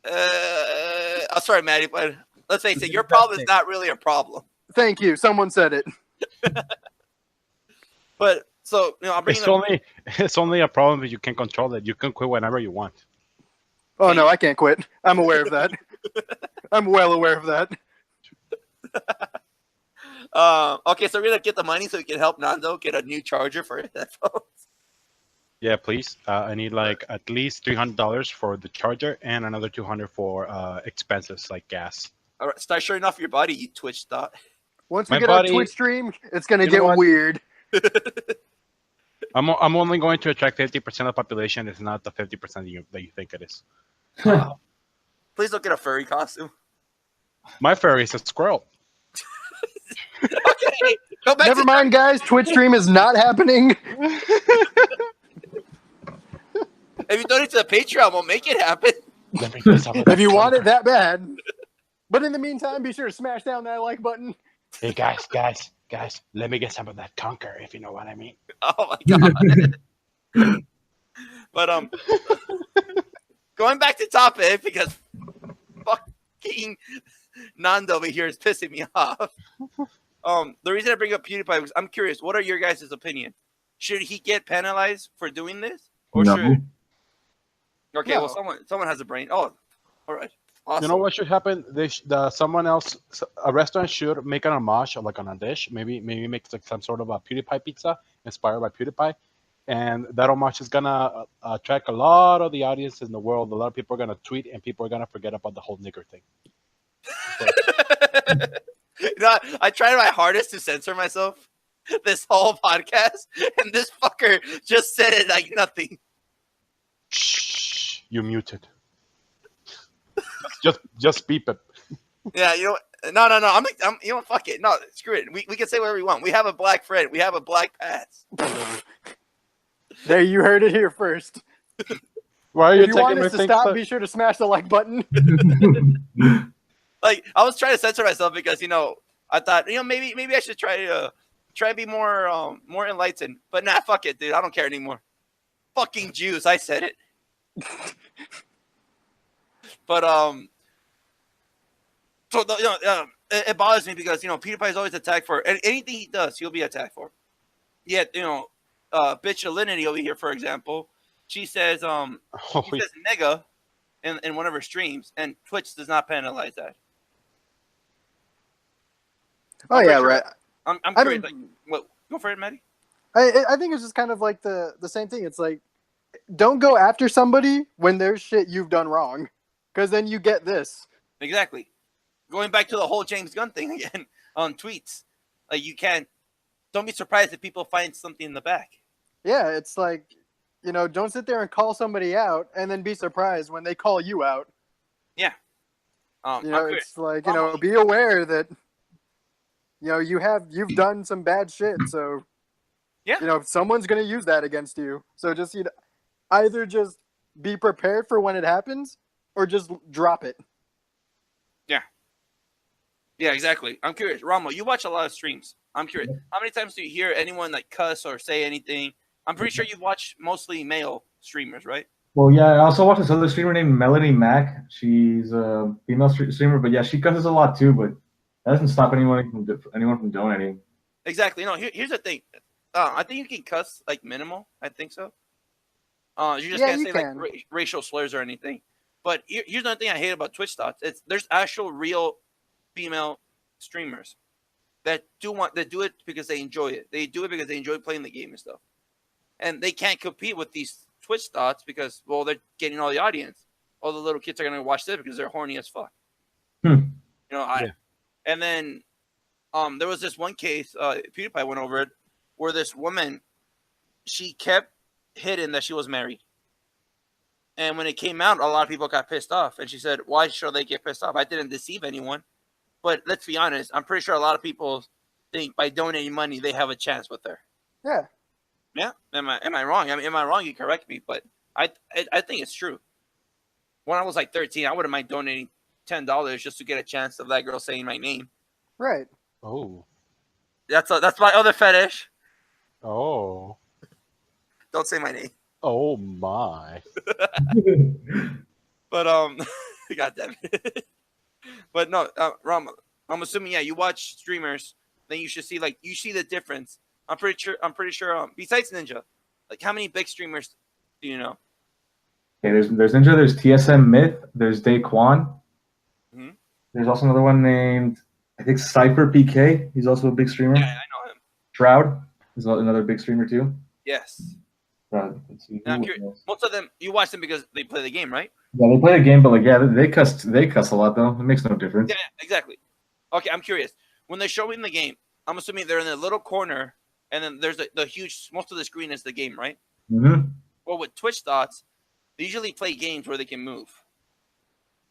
I'm sorry, Matty, but let's face it, your problem is not really a problem. Thank you. Someone said it. But so I'm bringing it's only a problem if you can control it. You can quit whenever you want. Oh no, I can't quit. I'm aware of that. I'm well aware of that. Okay, so we're gonna get the money so we can help Nando get a new charger for his headphones. Yeah, please. I need at least $300 for the charger and another $200 for expenses like gas. All right, start showing off your body, you Twitch thought. Once we get a Twitch stream, it's gonna get weird. I'm only going to attract 50% of the population. It's not the 50% that you think it is. Please don't get a furry costume. My furry is a squirrel. Okay, go back. Never mind, guys. Twitch stream is not happening. If you donate to the Patreon, we'll make it happen. If you want it that bad. But in the meantime, be sure to smash down that like button. Hey guys, let me get some of that conquer, if you know what I mean. Oh my god. But going back to topic, because fucking Nando over here is pissing me off. The reason I bring up PewDiePie was I'm curious, what are your guys' opinion? Should he get penalized for doing this? Or No. should Okay, No. well someone has a brain. Oh, all right. Awesome. You know what should happen? Someone else, a restaurant should make an homage, on a dish. Maybe make some sort of a PewDiePie pizza inspired by PewDiePie, and that homage is gonna attract a lot of the audience in the world. A lot of people are gonna tweet, and people are gonna forget about the whole nigger thing. I tried my hardest to censor myself this whole podcast, and this fucker just said it like nothing. Shh, you muted. Just beep it. Yeah, you know what? No. I'm you know what? Fuck it. No, screw it. We can say whatever we want. We have a black friend. We have a black pass. There, you heard it here first. Why are you If you taking want my us to thing? stop, be sure to smash the like button. Like I was trying to censor myself because I thought maybe I should try to be more enlightened. But nah, fuck it, dude. I don't care anymore. Fucking Jews. I said it. But so it bothers me because PewDiePie is always attacked for anything he does. He'll be attacked for. Yet bitch Alinity over here, for example, she says she says nigga in one of her streams, and Twitch does not penalize that. Oh yeah, right. I'm I curious. mean- What? Go for it, Matty. I think it's just kind of like the same thing. It's like, don't go after somebody when there's shit you've done wrong, because then you get this. Exactly. Going back to the whole James Gunn thing again on tweets, like don't be surprised if people find something in the back. Yeah, it's like, don't sit there and call somebody out and then be surprised when they call you out. Yeah. I'm curious. It's like, be aware that, you've done some bad shit. So, Yeah. someone's going to use that against you. So just, either just be prepared for when it happens or just drop it. Yeah, exactly. I'm curious. Ramo, you watch a lot of streams. I'm curious. How many times do you hear anyone like cuss or say anything? I'm pretty sure you watch mostly male streamers, right? Well, yeah, I also watch this other streamer named Melanie Mack. She's a female streamer, but yeah, she cusses a lot too, but that doesn't stop anyone from donating. Exactly. No, here's the thing. I think you can cuss like minimal. I think so. You just can't say like racial slurs or anything. But here's another thing I hate about Twitch thoughts. There's actual real female streamers that do it because they enjoy it. They do it because they enjoy playing the game and stuff. And they can't compete with these Twitch thoughts because, well, they're getting all the audience. All the little kids are going to watch this because they're horny as fuck. And then there was this one case, PewDiePie went over it, where this woman, she kept hidden that she was married. And when it came out, a lot of people got pissed off. And she said, why should they get pissed off? I didn't deceive anyone. But let's be honest, I'm pretty sure a lot of people think by donating money, they have a chance with her. Yeah. Yeah. Am I wrong? I mean, am I wrong? You correct me, but I think it's true. When I was like 13, I wouldn't mind donating $10 just to get a chance of that girl saying my name. Right. Oh. That's my other fetish. Oh. Don't say my name. Oh my. But God damn it. But no, Ram, I'm assuming you watch streamers, then you should see the difference. I'm pretty sure. Besides Ninja, like how many big streamers do you know? Okay, there's Ninja, there's TSM Myth, there's Daquan. Mm-hmm. There's also another one named, I think, Cypher PK. He's also a big streamer. Yeah, I know him. Shroud is another big streamer too. Yes. Let's see. I'm curious. Most of them, you watch them because they play the game, right? Yeah, they play the game, but they cuss a lot though. It makes no difference. Yeah, exactly. Okay, I'm curious. When they're showing the game, I'm assuming they're in a little corner, and then there's the huge. Most of the screen is the game, right? Mm-hmm. Well, with Twitch thoughts, they usually play games where they can move,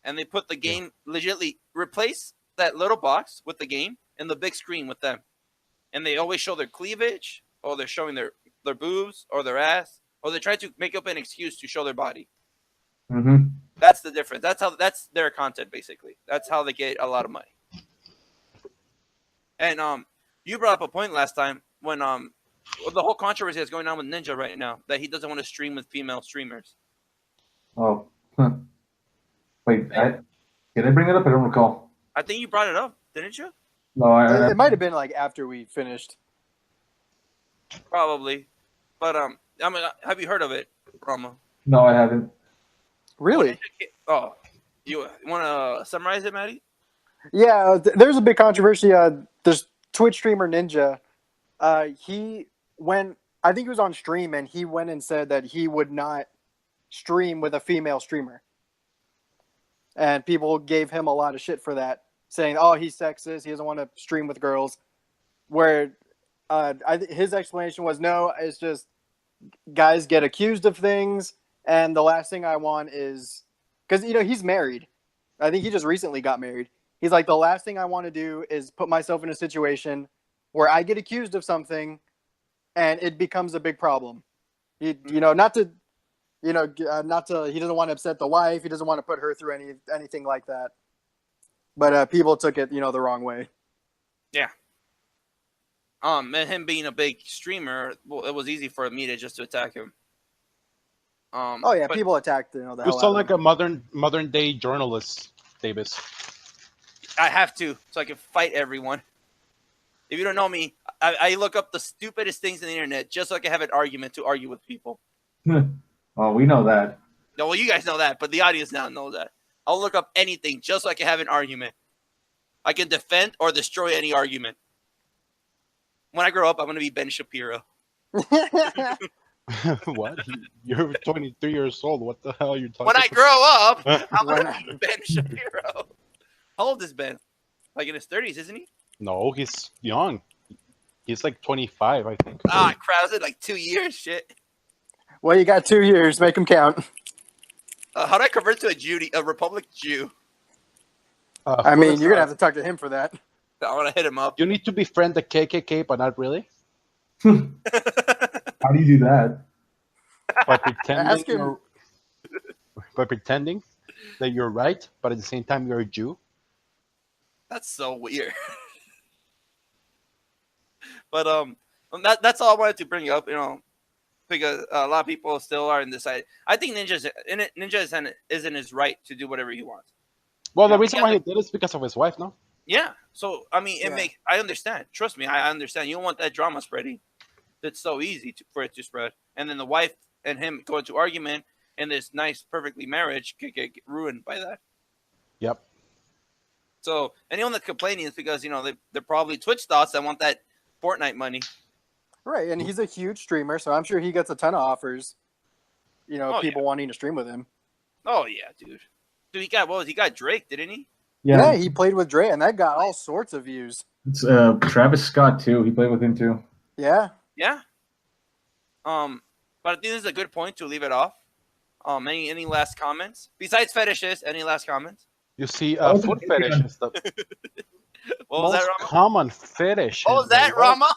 and they put the game legitimately replace that little box with the game and the big screen with them, and they always show their cleavage, or they're showing their boobs or their ass, or they try to make up an excuse to show their body. Mm-hmm. That's the difference. That's their content basically. That's how they get a lot of money. And you brought up a point last time when the whole controversy that's going on with Ninja right now, that he doesn't want to stream with female streamers. Oh, wait, did I bring it up? I don't recall. I think you brought it up, didn't you? No, It might have been like after we finished. Probably, but I mean, have you heard of it, Rama? No, I haven't. Really? Oh, you want to summarize it, Matty? Yeah, there's a big controversy. This Twitch streamer Ninja, he went. I think he was on stream, and he went and said that he would not stream with a female streamer, and people gave him a lot of shit for that, saying, "Oh, he's sexist. He doesn't want to stream with girls." Where his explanation was, "No, it's just guys get accused of things, and the last thing I want is because he's married. I think he just recently got married. He's like, the last thing I want to do is put myself in a situation where I get accused of something and it becomes a big problem. He doesn't want to upset the wife. He doesn't want to put her through anything like that. But people took it, the wrong way. Yeah. And him being a big streamer, well, it was easy for me to just attack him. People attacked, the hell You sound out like of him. a modern day journalist, Davis. I have to, so I can fight everyone. If you don't know me, I look up the stupidest things on the internet just so I can have an argument to argue with people. Oh, we know that. No, well, you guys know that, but the audience now knows that. I'll look up anything just so I can have an argument. I can defend or destroy any argument. When I grow up, I'm going to be Ben Shapiro. What? You're 23 years old. What the hell are you talking When I about? grow up, I'm going to be Ben Shapiro. How old is Ben? Like in his 30s, isn't he? No, he's young. He's like 25, I think. Ah, crowds it like 2 years. Shit. Well, you got 2 years. Make them count. How do I convert to a Republic Jew? I mean, you're going to have to talk to him for that. I want to hit him up. You need to befriend the KKK, but not really. How do you do that? By pretending, Ask him. by pretending that you're right, but at the same time you're a Jew. That's so weird. But that's all I wanted to bring up, because a lot of people still are undecided. I think Ninja isn't his right to do whatever he wants. Well, the reason why he did it is because of his wife, no? Yeah. So I mean, I understand. Trust me, I understand. You don't want that drama spreading. It's so easy for it to spread, and then the wife and him go into argument, and this nice, perfectly marriage could get ruined by that. Yep. So anyone that's complaining is because they're probably Twitch thoughts that want that Fortnite money. Right, and he's a huge streamer, so I'm sure he gets a ton of offers. People wanting to stream with him. Oh yeah, dude. Dude, he got Drake, didn't he? Yeah, he played with Dre, and that got all sorts of views. It's Travis Scott too. He played with him too. Yeah. Yeah. But I think this is a good point to leave it off. Any last comments besides fetishes? Any last comments? You see, foot fetish is the What was most that, Rama? common fetish. What was that, Rama?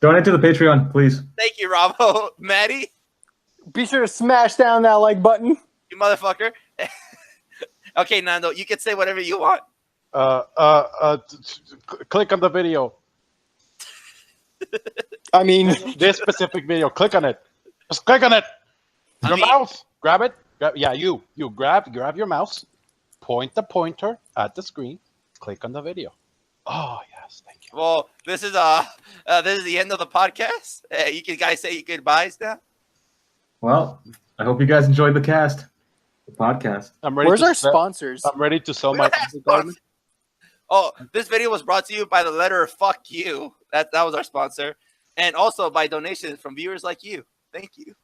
Donate to the Patreon, please. Thank you, Ramo. Matty, Be sure to smash down that like button. you motherfucker. Okay, Nando, you can say whatever you want. Click on the video. I mean, This specific video. Click on it. Just click on it. Your mouse. Grab it. You grab your mouse. Point the pointer at the screen. Click on the video. Oh yes, thank you. Well, this is the end of the podcast. You can guys say your goodbyes now. Well, I hope you guys enjoyed the podcast. I'm ready. where's to our sell- sponsors? I'm ready to sell my garment. Oh, this video was brought to you by the letter "fuck you." That was our sponsor, and also by donations from viewers like you. Thank you.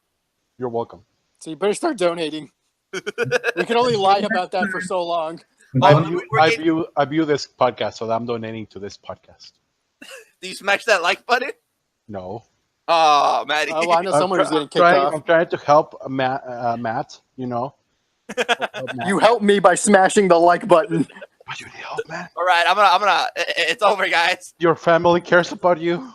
You're welcome. So you better start donating. We can only lie about that for so long. I view this podcast, so I'm donating to this podcast. Do you smash that like button? No. Oh, Matty. Oh, well, I know someone who's getting kicked I'm off. trying to help Matt. You helped me by smashing the like button. But you need help, man. All right, I'm gonna. It's over, guys. Your family cares about you.